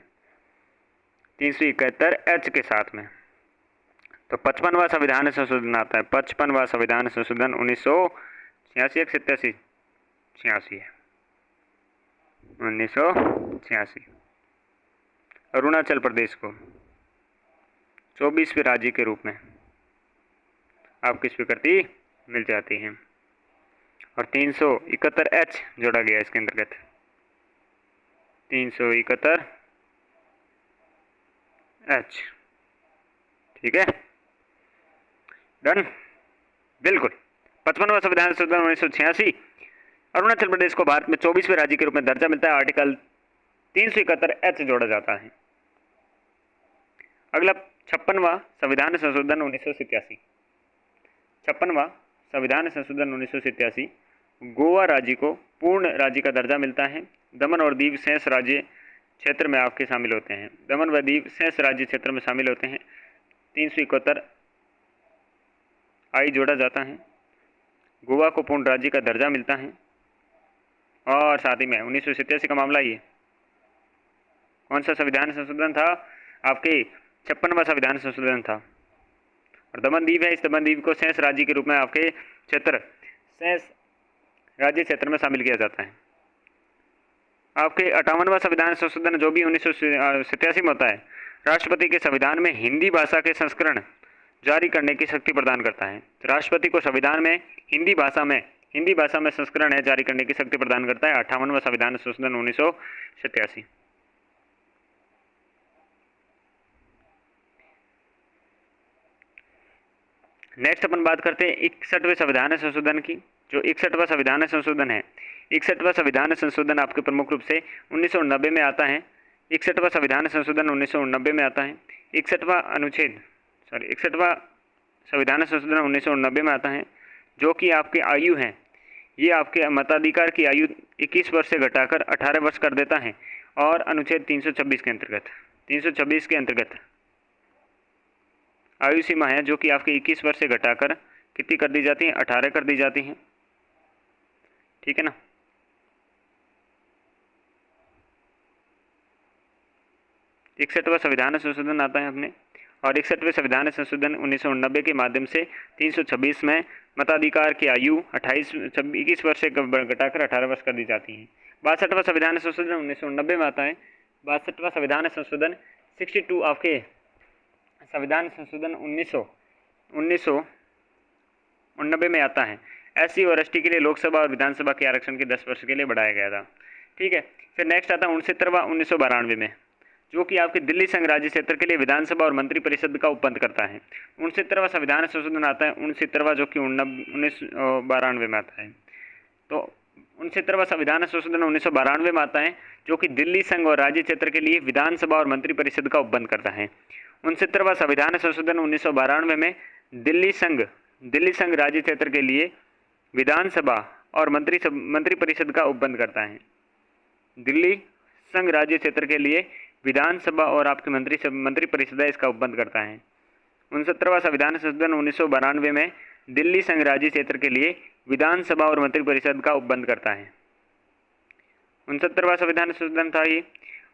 371 H के साथ में। तो 55वां संविधान संशोधन आता है। 55वां संविधान संशोधन 1986 87 86 है 1986। अरुणाचल प्रदेश को 24वें राज्य के रूप में आपकी स्वीकृति मिल जाती है और 371 H जोड़ा गया इसके अंतर्गत। 371 H। ठीक है, डन, बिल्कुल। 55वां संविधान संशोधन 1986 अरुणाचल प्रदेश को भारत में 24वें राज्य के रूप में दर्जा मिलता है। आर्टिकल 371 H जोड़ा जाता है। अगला 56वां संविधान संशोधन 1987। 56वां संविधान संशोधन 1987 गोवा राज्य को पूर्ण राज्य का दर्जा मिलता है। दमन और दीव शेष राज्य क्षेत्र में आपके शामिल होते हैं। दमन व दीव शेष राज्य क्षेत्र में शामिल होते हैं। 371 I जोड़ा जाता है। गोवा को पूर्ण राज्य का दर्जा मिलता है। और साथ ही में 1987 का मामला ये कौन सा संविधान संशोधन था? आपके 56वां संविधान संशोधन था। और दमन दीव है, इस दमन दीव को शेष राज्य के रूप में आपके क्षेत्र शेष राज्य क्षेत्र में शामिल किया जाता है। आपके 58वां संविधान संशोधन जो भी 1987 में होता है, राष्ट्रपति के संविधान में हिंदी भाषा के संस्करण जारी करने की शक्ति प्रदान करता है। तो राष्ट्रपति को संविधान में हिंदी भाषा में संस्करण है जारी करने की शक्ति प्रदान करता है 58वां संविधान संशोधन 1987। नेक्स्ट अपन बात करते हैं 61वें संविधान संशोधन की। जो 61वां संविधान संशोधन है, 61वां संविधान संशोधन आपके प्रमुख रूप से 1990 में आता है। 61वां संविधान संशोधन 1990 में आता है। 61वां संविधान संशोधन 1990 में आता है, जो कि आपके आयु हैं, ये आपके मताधिकार की आयु 21 वर्ष से घटाकर 18 वर्ष कर देता है। और अनुच्छेद 326 के अंतर्गत आयु सीमा है जो कि आपके 21 वर्ष से घटाकर कितनी कर दी जाती है, 18 कर दी जाती है। ठीक है ना। इकसठवां संविधान संशोधन आता है अपने, और 61वें संविधान संशोधन 1990 के माध्यम से 326 में मताधिकार की आयु 21 वर्ष से घटाकर 18 वर्ष कर दी जाती है। 62वां संविधान संशोधन 1990 में आता है। 62वां संविधान संशोधन 62 आपके संविधान संशोधन 1990 में आता है। SC और ST के लिए लोकसभा और विधानसभा के आरक्षण के 10 वर्ष के लिए बढ़ाया गया था। ठीक है। फिर नेक्स्ट आता है 69वां 1992 में, जो कि आपके दिल्ली संघ राज्य क्षेत्र के लिए विधानसभा और मंत्री परिषद का उपबंध करता है। 69वां संविधान संशोधन आता है 69वां, जो कि 1992 में आता है। तो 69वां संविधान संशोधन 1992 में आता है, जो कि दिल्ली संघ और राज्य क्षेत्र के लिए विधानसभा और मंत्री परिषद का उपबंध करता है। 69वां संविधान संशोधन 1992 में दिल्ली संघ राज्य क्षेत्र के लिए विधानसभा और मंत्री परिषद का उपबंध करता है। दिल्ली संघ राज्य क्षेत्र के लिए विधानसभा और आपके मंत्री परिषद इसका उपबंध करता है। 69वां संविधान संशोधन 1992 में दिल्ली संघ राज्य क्षेत्र के लिए विधानसभा और मंत्री परिषद का उपबंध करता है। 69वां संविधान संशोधन था ये।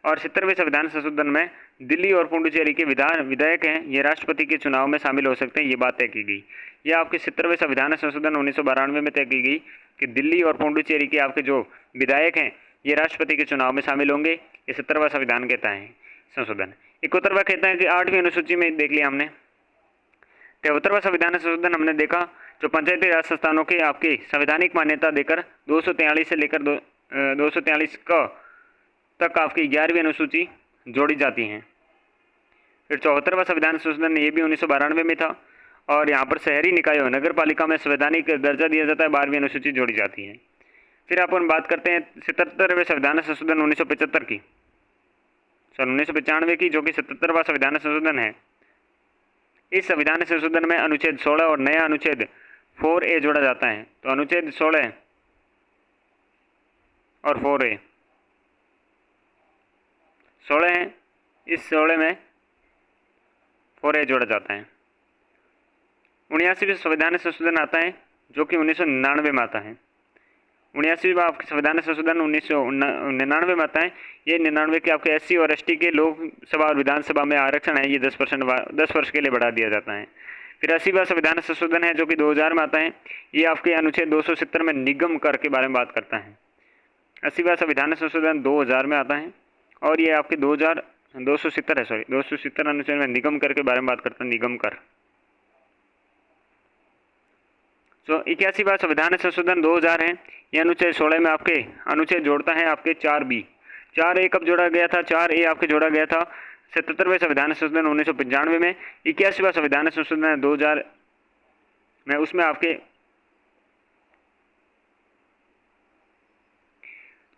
और 70वें संविधान संशोधन में दिल्ली और पुडुचेरी के विधायक हैं, ये राष्ट्रपति के चुनाव में शामिल हो सकते हैं, ये बात तय की गई। ये आपके 70वें संविधान संशोधन 1992 में तय की गई कि दिल्ली और पुडुचेरी के आपके जो विधायक हैं ये राष्ट्रपति के चुनाव में शामिल होंगे। ये 70वां संविधान कहता है संशोधन। 71वां कहता है कि 8वीं अनुसूची में देख लिया हमने। 73वां संविधान संशोधन हमने देखा, जो पंचायती राज संस्थानों के आपकी संवैधानिक मान्यता देकर 243 से लेकर 243 क तक आपकी 11वीं अनुसूची जोड़ी जाती हैं। फिर 74वां संविधान संशोधन ये भी 1992 में था, और यहाँ पर शहरी निकायों नगर पालिका में संवैधानिक दर्जा दिया जाता है, 12वीं अनुसूची जोड़ी जाती है। फिर अपन बात करते हैं 77वें संविधान संशोधन 1975 की, 1995 की, जो कि 77वां संविधान संशोधन है। इस संविधान संशोधन में अनुच्छेद 16 और नया अनुच्छेद 4A जोड़ा जाता है। तो अनुच्छेद 16 और 4A 16 है, इस 16 में 4A जोड़ा जाता है। 79वें संविधान संशोधन आता है, जो कि 1999 में आता है। 79वां आपके संविधान संशोधन 1999 में आता है। ये 99 के आपके SC और ST के लोकसभा और विधानसभा में आरक्षण है, ये 10 वर्ष के लिए बढ़ा दिया जाता है। फिर 80वां संविधान संशोधन है, जो कि 2000 में आता है। ये आपके अनुच्छेद 270 में निगम कर के बारे में बात करता है। 80वां संविधान संशोधन 2000 में आता है, और ये आपके 270 अनुच्छेद में निगम कर के बारे में बात करता है, निगम कर। तो 81वां संविधान संशोधन 2000 है। ये अनुच्छेद 16 में आपके अनुच्छेद जोड़ता है आपके 4B। 4A कब जोड़ा गया था? 4A आपके जोड़ा गया था 77वें संविधान संशोधन 1995 में। 81वां संविधान संशोधन 2000 में, उसमें आपके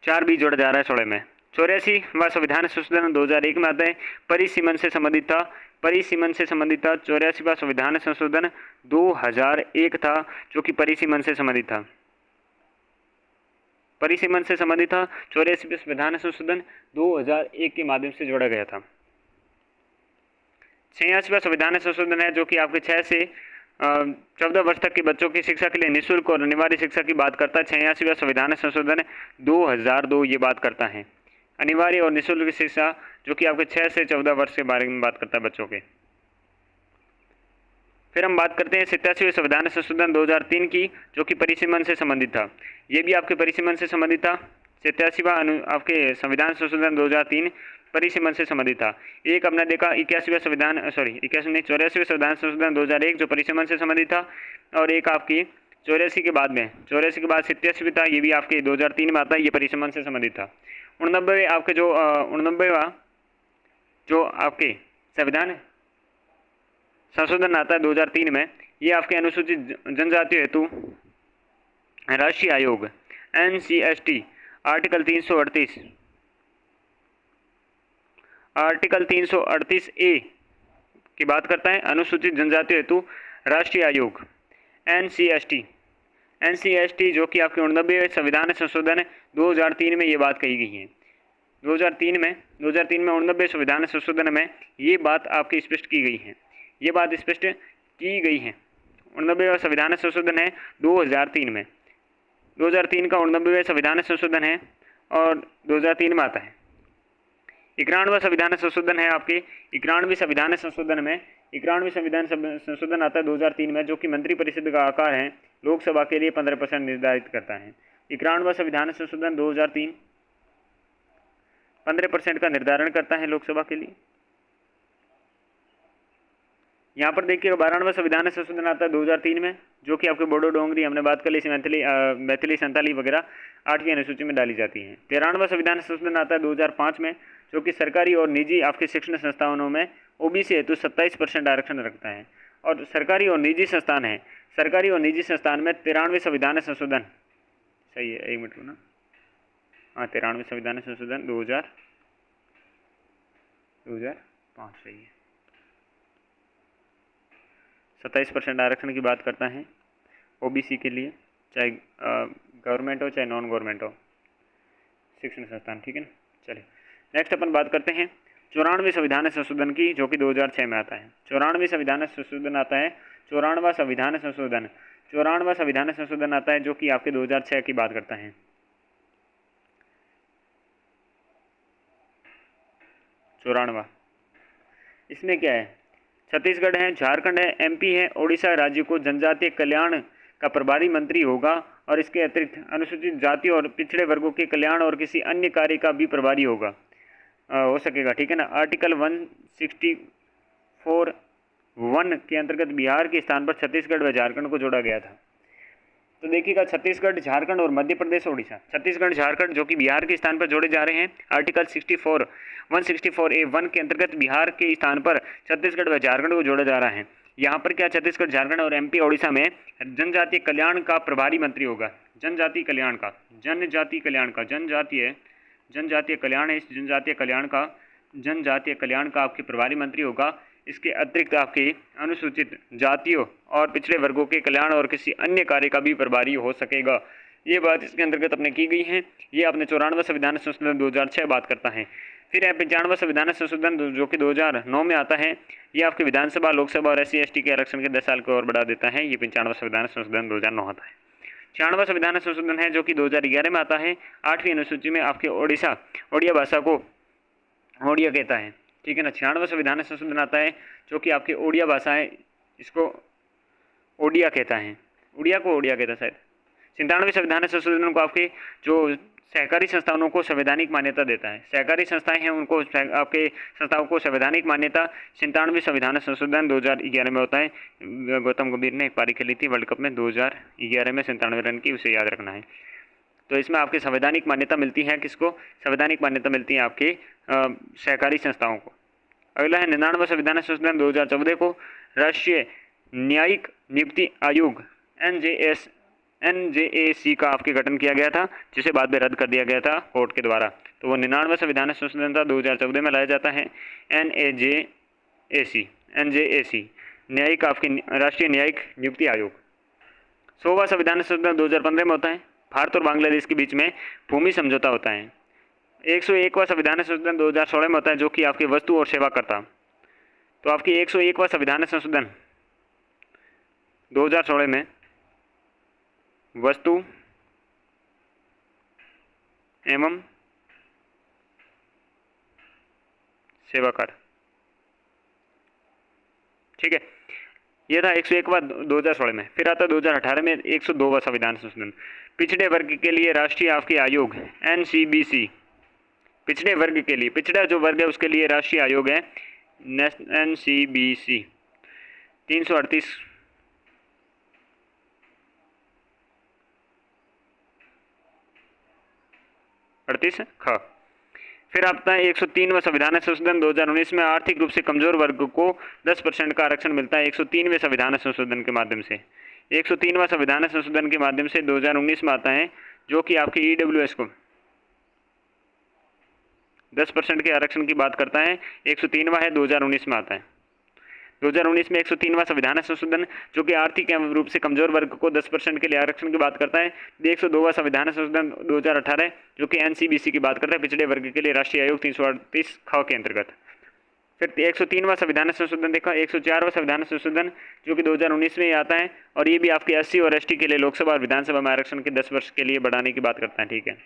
4B जोड़ा जा रहा है 16 में। 84वां संविधान संशोधन 2001 में आता है, परिसीमन से संबंधित था। 84वां संविधान संशोधन 2001 था, जो कि परिसीमन से संबंधित था। 84वां संविधान संशोधन 2001 के माध्यम से जोड़ा गया था। 86वां संविधान संशोधन है, जो कि आपके 6 से 14 वर्ष तक के बच्चों की शिक्षा के लिए निःशुल्क और अनिवार्य शिक्षा की बात करता है। 86वां संविधान संशोधन 2002 ये बात करता है अनिवार्य और निःशुल्क शिक्षा, जो कि आपके 6 से 14 वर्ष के बारे में बात करता है बच्चों के। फिर हम बात करते हैं 87वें संविधान संशोधन 2003 की, जो कि परिसीमन से संबंधित था। ये भी आपके परिसीमन से संबंधित था। 87वां आपके संविधान संशोधन 2003 परिसीमन से संबंधित था। एक हमने देखा 81वां संविधान 84वें संविधान संशोधन 2001 जो परिसीमन से संबंधित था, और एक आपकी 84 के बाद 87 था, ये भी आपके 2003 में आता है, ये परिसीमन से संबंधित था। 89 आपके जो 89वां जो आपके संविधान संशोधन आता है 2003 में, ये आपके अनुसूचित जनजाति हेतु राष्ट्रीय आयोग NCST आर्टिकल 338 ए की बात करता है। अनुसूचित जनजाति हेतु राष्ट्रीय आयोग NCST जो कि आपके 89वें संविधान संशोधन 2003 में ये बात कही गई है। 2003 में 89वें संविधान संशोधन में ये बात आपकी स्पष्ट की गई है। ये बात स्पष्ट की गई है। 89वां संविधान संशोधन है 2003 में। 2003 का 89वां संविधान संशोधन है और 2003 में आता है। 91वां संविधान संशोधन है आपके 91वें संविधान संशोधन में 91वें संविधान संशोधन आता है 2003 में, जो कि मंत्रिपरिषद का आकार है लोकसभा के लिए 15% निर्धारित करता है। 91वां संविधान संशोधन 2003 15% का निर्धारण करता है लोकसभा के लिए। यहाँ पर देखिएगा 92वां संविधान संशोधन आता है 2003 में, जो कि आपके बोडो डोंगरी हमने बात कर ली, मैथिली संताली वगैरह 8वीं अनुसूची में डाली जाती हैं। 93वां संविधान संशोधन आता है 2005 में, जो कि सरकारी और निजी आपके शिक्षण संस्थानों में OBC हेतु 27% आरक्षण रखता है। और सरकारी और निजी संस्थान है, सरकारी और निजी संस्थान में 93वें संविधान संशोधन, सही है, एक मिनट ना, हाँ 93वें संविधान संशोधन 2005 सही है, 27% आरक्षण की बात करता है OBC के लिए, चाहे गवर्नमेंट हो चाहे नॉन गवर्नमेंट हो शिक्षण संस्थान, ठीक है ना। चलिए नेक्स्ट अपन बात करते हैं 94वें संविधान संशोधन की, जो कि 2006 में आता है। 94वें संविधान संशोधन आता है, 94वां संविधान संशोधन आता है, जो कि आपके 2006 की बात करता है। 94वां इसमें क्या है, छत्तीसगढ़ है, झारखंड है, MP है, ओडिशा राज्य को जनजातीय कल्याण का प्रभारी मंत्री होगा, और इसके अतिरिक्त अनुसूचित जाति और पिछड़े वर्गों के कल्याण और किसी अन्य कार्य का भी प्रभारी होगा हो सकेगा, ठीक है ना। आर्टिकल 164(1) के अंतर्गत बिहार के स्थान पर छत्तीसगढ़ व झारखंड को जोड़ा गया था। तो देखिएगा छत्तीसगढ़, झारखंड और मध्य प्रदेश, ओडिशा, छत्तीसगढ़, झारखंड जो कि बिहार के स्थान पर जोड़े जा रहे हैं। आर्टिकल 164(a)(1) के अंतर्गत बिहार के स्थान पर छत्तीसगढ़ व झारखंड को जोड़ा जा रहा है। यहाँ पर क्या, छत्तीसगढ़, झारखंड और MP ओडिशा में जनजातीय कल्याण का प्रभारी मंत्री होगा। जनजातीय कल्याण का जनजातीय कल्याण है, इस जनजातीय कल्याण का आपके प्रभारी मंत्री होगा। इसके अतिरिक्त आपके अनुसूचित जातियों और पिछड़े वर्गों के कल्याण और किसी अन्य कार्य का भी प्रभारी हो सकेगा। ये बात इसके अंतर्गत अपने की गई है। ये आपने 94वां संविधान संशोधन 2006 बात करता है। फिर है 95वां संविधान संशोधन जो कि 2009 में आता है। ये आपके विधानसभा, लोकसभा और SC/ST के आरक्षण के 10 साल को और बढ़ा देता है। ये 95वां संविधान संशोधन 2009 आता है। 96वां संविधान संशोधन है, जो कि 2011 में आता है। 8वीं अनुसूची में आपके ओडिया भाषा को ओडिया कहता है, ठीक है ना। 96वां संविधान संशोधन आता है, जो कि आपकी ओडिया भाषा है, इसको ओडिया कहता है, उड़िया को ओडिया कहता है शायद। 97वें संविधान संशोधन को आपके जो सहकारी संस्थानों को संवैधानिक मान्यता देता है। सहकारी संस्थाएं हैं, उनको आपके संस्थाओं को संवैधानिक मान्यता 97वें संविधान संशोधन 2011 में होता है। गौतम गंभीर ने एक पारी खेली थी वर्ल्ड कप में 2011 में 97 रन की, उसे याद रखना है। तो इसमें आपके संवैधानिक मान्यता मिलती है, किसको संवैधानिक मान्यता मिलती है, आपके सहकारी संस्थाओं को। अगला है 99वां संविधान संशोधन 2014 को राष्ट्रीय न्यायिक नियुक्ति आयोग NJAC का आपके गठन किया गया था, जिसे बाद में रद्द कर दिया गया था कोर्ट के द्वारा। तो वो 99वां संविधान संशोधन था, 2014 में लाया जाता है। NJAC न्यायिक आपके राष्ट्रीय न्यायिक नियुक्ति आयोग। 100वां संविधान संशोधन 2015 में होता है। भारत और बांग्लादेश के बीच में भूमि समझौता होता है। 101वां संविधान संशोधन 2016 में होता है, जो कि आपकी वस्तु और सेवा करता। तो आपकी 101वां संविधान संशोधन 2016 में वस्तु एवं सेवा कर, ठीक है। ये था 101वां 2016 में। फिर आता 2018 में 102वां संविधान संशोधन, पिछड़े वर्ग के लिए राष्ट्रीय आपके आयोग NCBC, पिछड़े वर्ग के लिए, पिछड़ा जो वर्ग है उसके लिए राष्ट्रीय आयोग है NCBC 338 ख। फिर आता है 103वां संविधान संशोधन 2019 में, आर्थिक रूप से कमजोर वर्ग को 10% का आरक्षण मिलता है 103वें संविधान संशोधन के माध्यम से। 103वां संविधान संशोधन के माध्यम से 2019 में आता है, जो कि आपके EWS को 10% के आरक्षण की बात करता है। 103वां है, 2019 में आता है। 2019 में 103वां संविधान संशोधन जो कि आर्थिक एवं रूप से कमजोर वर्ग को 10% के लिए आरक्षण की बात करता है। 102वां संविधान संशोधन 2018 जो कि NCBC की बात करता है, पिछड़े वर्ग के लिए राष्ट्रीय आयोग 338 ख के अंतर्गत। फिर 103वां संविधान संशोधन देखा। 104वां संविधान संशोधन जो कि 2019 में आता है, और ये भी आपके SC और ST के लिए लोकसभा और विधानसभा में आरक्षण के 10 वर्ष के लिए बढ़ाने की बात करता है। ठीक है।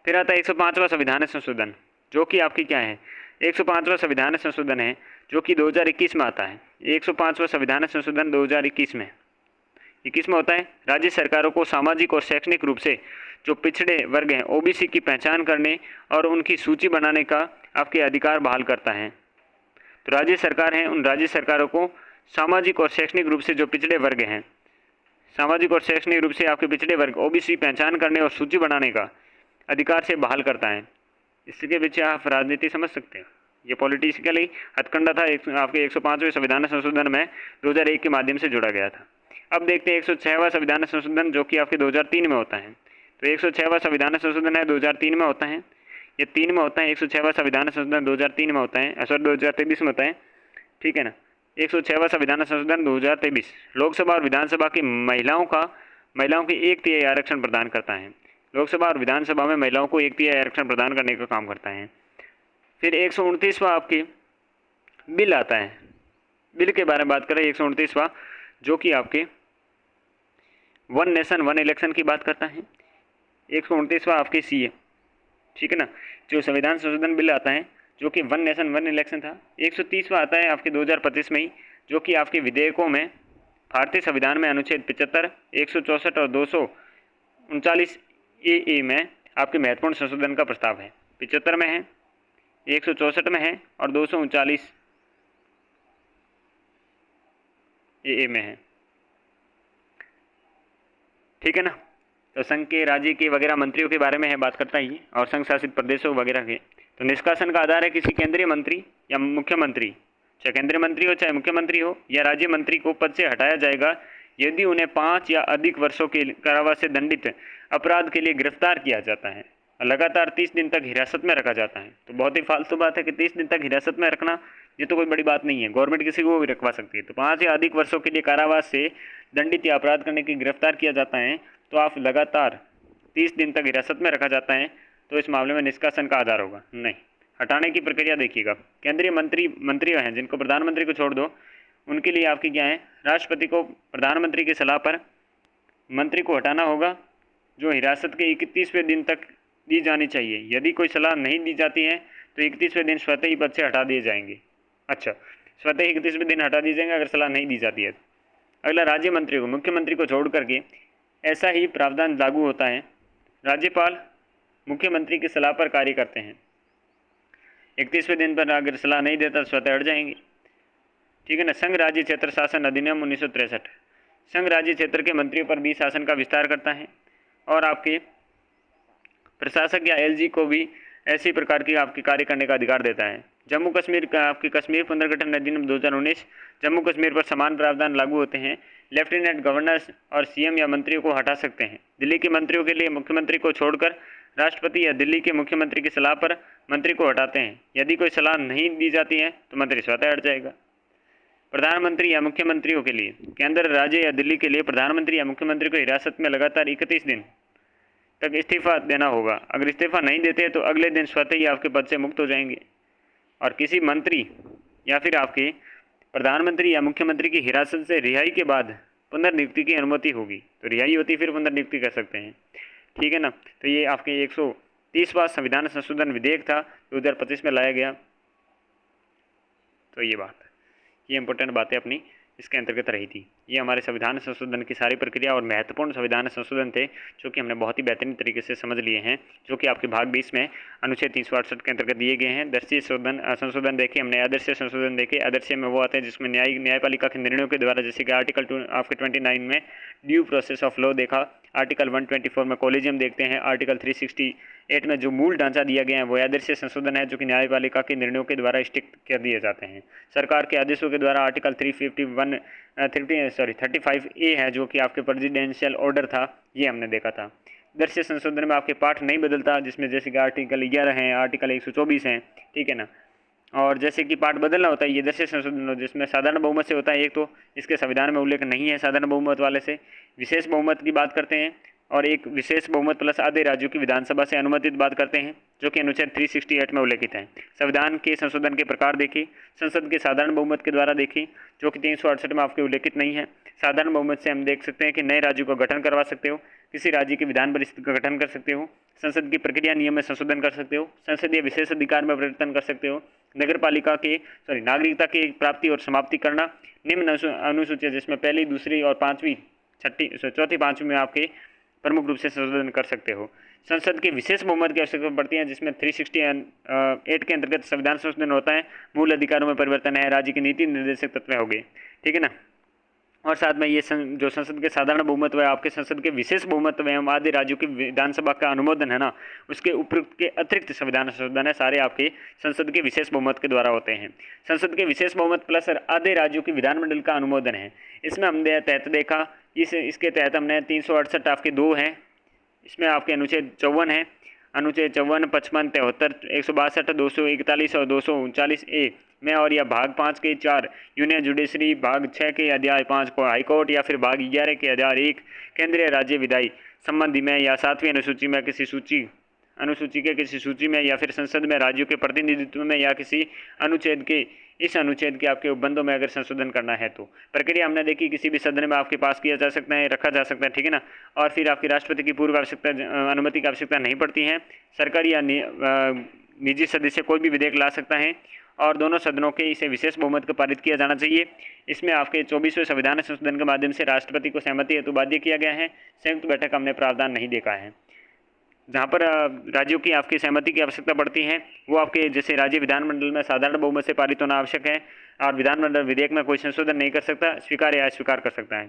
फिर आता है 105वां संविधान संशोधन जो कि आपकी क्या है, 105वां संविधान संशोधन है जो कि 2021 में आता है। 105वां संविधान संशोधन 2021 में 21 में होता है, राज्य सरकारों को सामाजिक और शैक्षणिक रूप से जो पिछड़े वर्ग हैं OBC की पहचान करने और उनकी सूची बनाने का आपके अधिकार बहाल करता है। तो राज्य सरकार हैं, उन राज्य सरकारों को सामाजिक और शैक्षणिक रूप से जो पिछड़े वर्ग हैं, सामाजिक और शैक्षणिक रूप से आपके पिछड़े वर्ग OBC पहचान करने और सूची बनाने का अधिकार से बहाल करता है। इसके पीछे आप राजनीति समझ सकते हैं, ये पॉलिटिकली हथकंडा था आपके 105वें संविधान संशोधन में 2001 के माध्यम से जोड़ा गया था। अब देखते हैं 106वां संविधान संशोधन जो कि आपके 2003 में होता है। तो 106वां संविधान संशोधन है 2003 में होता है, ये 3 में होता है। 106वां संविधान संशोधन 2003 में होता है, सॉरी 2023 में होता है। ठीक है ना। 106वां संविधान संशोधन 2023 लोकसभा और विधानसभा की महिलाओं के 1/3 आरक्षण प्रदान करता है। लोकसभा और विधानसभा में महिलाओं को 1/3 आरक्षण प्रदान करने का काम करता है। फिर 129वां आपके बिल आता है, बिल के बारे में बात करें। 129वां जो कि आपके 1 नेशन 1 इलेक्शन की बात करता है। 129वां आपके CA, ठीक है ना, जो संविधान संशोधन बिल आता है जो कि 1 नेशन 1 इलेक्शन था। 130वां आता है आपके 2025 में ही, जो कि आपके विधेयकों में भारतीय संविधान में अनुच्छेद 75, 164 और 239 AA में आपके महत्वपूर्ण संशोधन का प्रस्ताव है। 75 में है, 164 में है और 239 AA में है। ठीक है ना। तो संघ के, राज्य के वगैरह मंत्रियों के बारे में है बात करता ही, और संघ शासित प्रदेशों वगैरह के। तो निष्कासन का आधार है किसी केंद्रीय मंत्री या मुख्यमंत्री, चाहे केंद्रीय मंत्री हो चाहे मुख्यमंत्री हो या राज्य मंत्री को पद से हटाया जाएगा यदि उन्हें 5 या अधिक वर्षों के कारावास से दंडित अपराध के लिए गिरफ्तार किया जाता है, लगातार 30 दिन तक हिरासत में रखा जाता है। तो बहुत ही फालतू बात है कि 30 दिन तक हिरासत में रखना, ये तो कोई बड़ी बात नहीं है, गवर्नमेंट किसी को भी रखवा सकती है। तो 5 या अधिक वर्षों के लिए कारावास से दंडित या अपराध करने की गिरफ्तार किया जाता है, तो आप लगातार 30 दिन तक हिरासत में रखा जाता है, तो इस मामले में निष्कासन का आधार होगा नहीं। हटाने की प्रक्रिया देखिएगा, केंद्रीय मंत्री हैं जिनको प्रधानमंत्री को छोड़ दो, उनके लिए आपकी क्या है, राष्ट्रपति को प्रधानमंत्री की सलाह पर मंत्री को हटाना होगा, जो हिरासत के 31वें दिन तक दी जानी चाहिए। यदि कोई सलाह नहीं दी जाती है तो 31वें दिन स्वतः ही पद से हटा दिए जाएंगे। अच्छा, स्वतः ही 31वें दिन हटा दिए जाएंगे अगर सलाह नहीं दी जाती है। अगला, राज्य मंत्री को, मुख्यमंत्री को छोड़ करके ऐसा ही प्रावधान लागू होता है। राज्यपाल मुख्यमंत्री की सलाह पर कार्य करते हैं। 31वें दिन पर अगर सलाह नहीं देता तो स्वतः हट जाएंगे। ठीक है ना। संघ राज्य क्षेत्र शासन अधिनियम 1963 संघ राज्य क्षेत्र के मंत्रियों पर भी शासन का विस्तार करता है, और आपके प्रशासक या LG को भी ऐसी प्रकार की आपके कार्य करने का अधिकार देता है। जम्मू कश्मीर का आपके कश्मीर पुनर्गठन अधिनियम 2019 जम्मू कश्मीर पर समान प्रावधान लागू होते हैं। लेफ्टिनेंट गवर्नर और CM या मंत्रियों को हटा सकते हैं। दिल्ली के मंत्रियों के लिए मुख्यमंत्री को छोड़कर राष्ट्रपति या दिल्ली के मुख्यमंत्री की सलाह पर मंत्री को हटाते हैं। यदि कोई सलाह नहीं दी जाती है तो मंत्री स्वतः हट जाएगा। प्रधानमंत्री या मुख्यमंत्रियों के लिए, केंद्र, राज्य या दिल्ली के लिए प्रधानमंत्री या मुख्यमंत्री को हिरासत में लगातार 31 दिन तक इस्तीफा देना होगा। अगर इस्तीफा नहीं देते तो अगले दिन स्वतः ही आपके पद से मुक्त हो जाएंगे। और किसी मंत्री या फिर आपके प्रधानमंत्री या मुख्यमंत्री की हिरासत से रिहाई के बाद पुनर्नियुक्ति की अनुमति होगी। तो रिहाई होती फिर पुनर्नियुक्ति कर सकते हैं। ठीक है ना। तो ये आपके 130वां संविधान संशोधन विधेयक था, 2025 में लाया गया। तो ये बात, ये इंपॉर्टेंट बातें अपनी इसके अंतर्गत रही थी। ये हमारे संविधान संशोधन की सारी प्रक्रिया और महत्वपूर्ण संविधान संशोधन थे जो कि हमने बहुत ही बेहतरीन तरीके से समझ लिए हैं, जो कि आपके भाग 20 में अनुच्छेद 368 के अंतर्गत दिए गए हैं। दर्शीय संशोधन देखे हमने, आदर्शीय संशोधन देखे। आदर्शीय में वो आते हैं जिसमें न्यायपालिका के निर्णयों के द्वारा, जैसे कि आर्टिकल आपके 29 में ड्यू प्रोसेस ऑफ लॉ देखा, आर्टिकल 124 में कॉलेजियम देखते हैं, आर्टिकल 368 में जो मूल ढांचा दिया गया है वो आदर्शीय संशोधन है, जो कि न्यायपालिका के निर्णयों के द्वारा स्टिक कर दिए जाते हैं। सरकार के आदेशों के द्वारा आर्टिकल 35A है, जो कि आपके प्रेसिडेंशियल ऑर्डर था, ये हमने देखा था। दर्शीय संशोधन में आपके पाठ नहीं बदलता, जिसमें जैसे कि आर्टिकल 11 हैं, आर्टिकल 124 हैं, ठीक है ना। और जैसे कि पाठ बदलना होता है, ये दर्शीय संशोधन जिसमें साधारण बहुमत से होता है। एक तो इसके संविधान में उल्लेख नहीं है साधारण बहुमत वाले से, विशेष बहुमत की बात करते हैं, और एक विशेष बहुमत प्लस आधे राज्यों की विधानसभा से अनुमोदित बात करते हैं, जो कि अनुच्छेद 368 में उल्लेखित है। संविधान के संशोधन के प्रकार देखिए, संसद के साधारण बहुमत के द्वारा देखिए, जो कि 368 में आपके उल्लेखित नहीं है। साधारण बहुमत से हम देख सकते हैं कि नए राज्यों का गठन करवा सकते हो, किसी राज्य की विधान परिषद का गठन कर सकते हो, संसद की प्रक्रिया नियम में संशोधन कर सकते हो, संसदीय विशेष अधिकार में परिवर्तन कर सकते हो, नागरिकता की प्राप्ति और समाप्ति करना, निम्न अनुसूचियां जिसमें पहली, दूसरी और पांचवी, चौथी, पांचवी में आपके प्रमुख रूप से संशोधन कर सकते हो। संसद के विशेष बहुमत की आवश्यकता पड़ती है, जिसमें 368 के अंतर्गत संविधान संशोधन होता है, मूल अधिकारों में परिवर्तन है, राज्य की नीति निर्देशक तत्व हो गए, ठीक है ना। और साथ में ये जो संसद के साधारण बहुमत है, आपके संसद के विशेष बहुमत एवं आधे राज्यों की विधानसभा का अनुमोदन है ना, उसके उपयुक्त के अतिरिक्त संविधान संशोधन है, सारे आपके संसद के विशेष बहुमत के द्वारा होते हैं। संसद के विशेष बहुमत प्लस आधे राज्यों की विधानमंडल का अनुमोदन है। इसमें हमने तहत देखा, इसके तहत हमने 368 आपके 2 हैं, इसमें आपके अनुच्छेद 54 है, अनुच्छेद 54, 55, 73, 162, 241 और 239A में, और या भाग 5 के 4 यूनियन जुडिशरी, भाग 6 के अध्याय 5 को हाईकोर्ट, या फिर भाग 11 के अध्याय 1 केंद्रीय राज्य विधायी संबंधी में, या 7वीं अनुसूची में अनुसूची के किसी सूची में, या फिर संसद में राज्यों के प्रतिनिधित्व में, या किसी इस अनुच्छेद के आपके उपबंधों में अगर संशोधन करना है तो। प्रक्रिया हमने देखी, किसी भी सदन में आपके पास किया जा सकता है, रखा जा सकता है, ठीक है ना। और फिर आपकी राष्ट्रपति की पूर्व अनुमति की आवश्यकता नहीं पड़ती है। सरकारी या निजी सदस्य कोई भी विधेयक ला सकता है, और दोनों सदनों के इसे विशेष बहुमत को पारित किया जाना चाहिए। इसमें आपके 24वें संविधान संशोधन के माध्यम से राष्ट्रपति को सहमति हेतु बाध्य किया गया है। संयुक्त बैठक हमने प्रावधान नहीं देखा है। जहाँ पर राज्यों की आपकी सहमति की आवश्यकता पड़ती है, वो आपके जैसे राज्य विधानमंडल में साधारण बहुमत से पारित होना आवश्यक है, और विधानमंडल विधेयक में कोई संशोधन नहीं कर सकता, स्वीकार या अस्वीकार कर सकता है।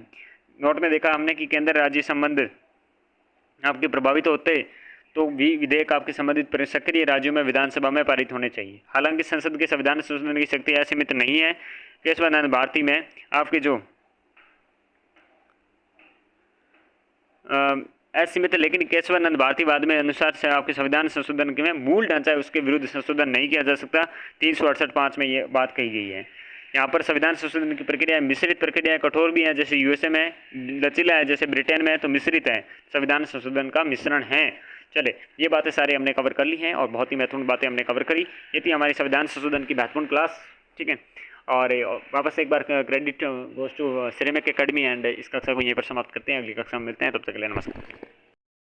नोट में देखा हमने कि केंद्र राज्य संबंध आपके प्रभावित होते तो भी विधेयक आपके संबंधित सक्रिय राज्यों में विधानसभा में पारित होने चाहिए। हालांकि संसद के संविधान संशोधन की शक्ति असीमित नहीं है। केशवानंद भारती में आपके जो असीमित, लेकिन केशवानंद भारतीवाद में अनुसार से आपके संविधान संशोधन के में मूल ढांचा है उसके विरुद्ध संशोधन नहीं किया जा सकता। 368(5) में ये बात कही गई है। यहाँ पर संविधान संशोधन की प्रक्रिया मिश्रित प्रक्रिया, कठोर भी है जैसे यूएसए में, लचीला है जैसे ब्रिटेन में, तो मिश्रित है, संविधान संशोधन का मिश्रण है। चले, ये बातें सारी हमने कवर कर ली हैं और बहुत ही महत्वपूर्ण बातें हमने कवर करी। ये थी हमारी संविधान संशोधन की महत्वपूर्ण क्लास, ठीक है। और वापस एक बार credit goes to ceramic academy, and इस कक्षा को यहीं पर समाप्त करते हैं। अगली कक्षा में मिलते हैं, तब तक के लिए नमस्कार।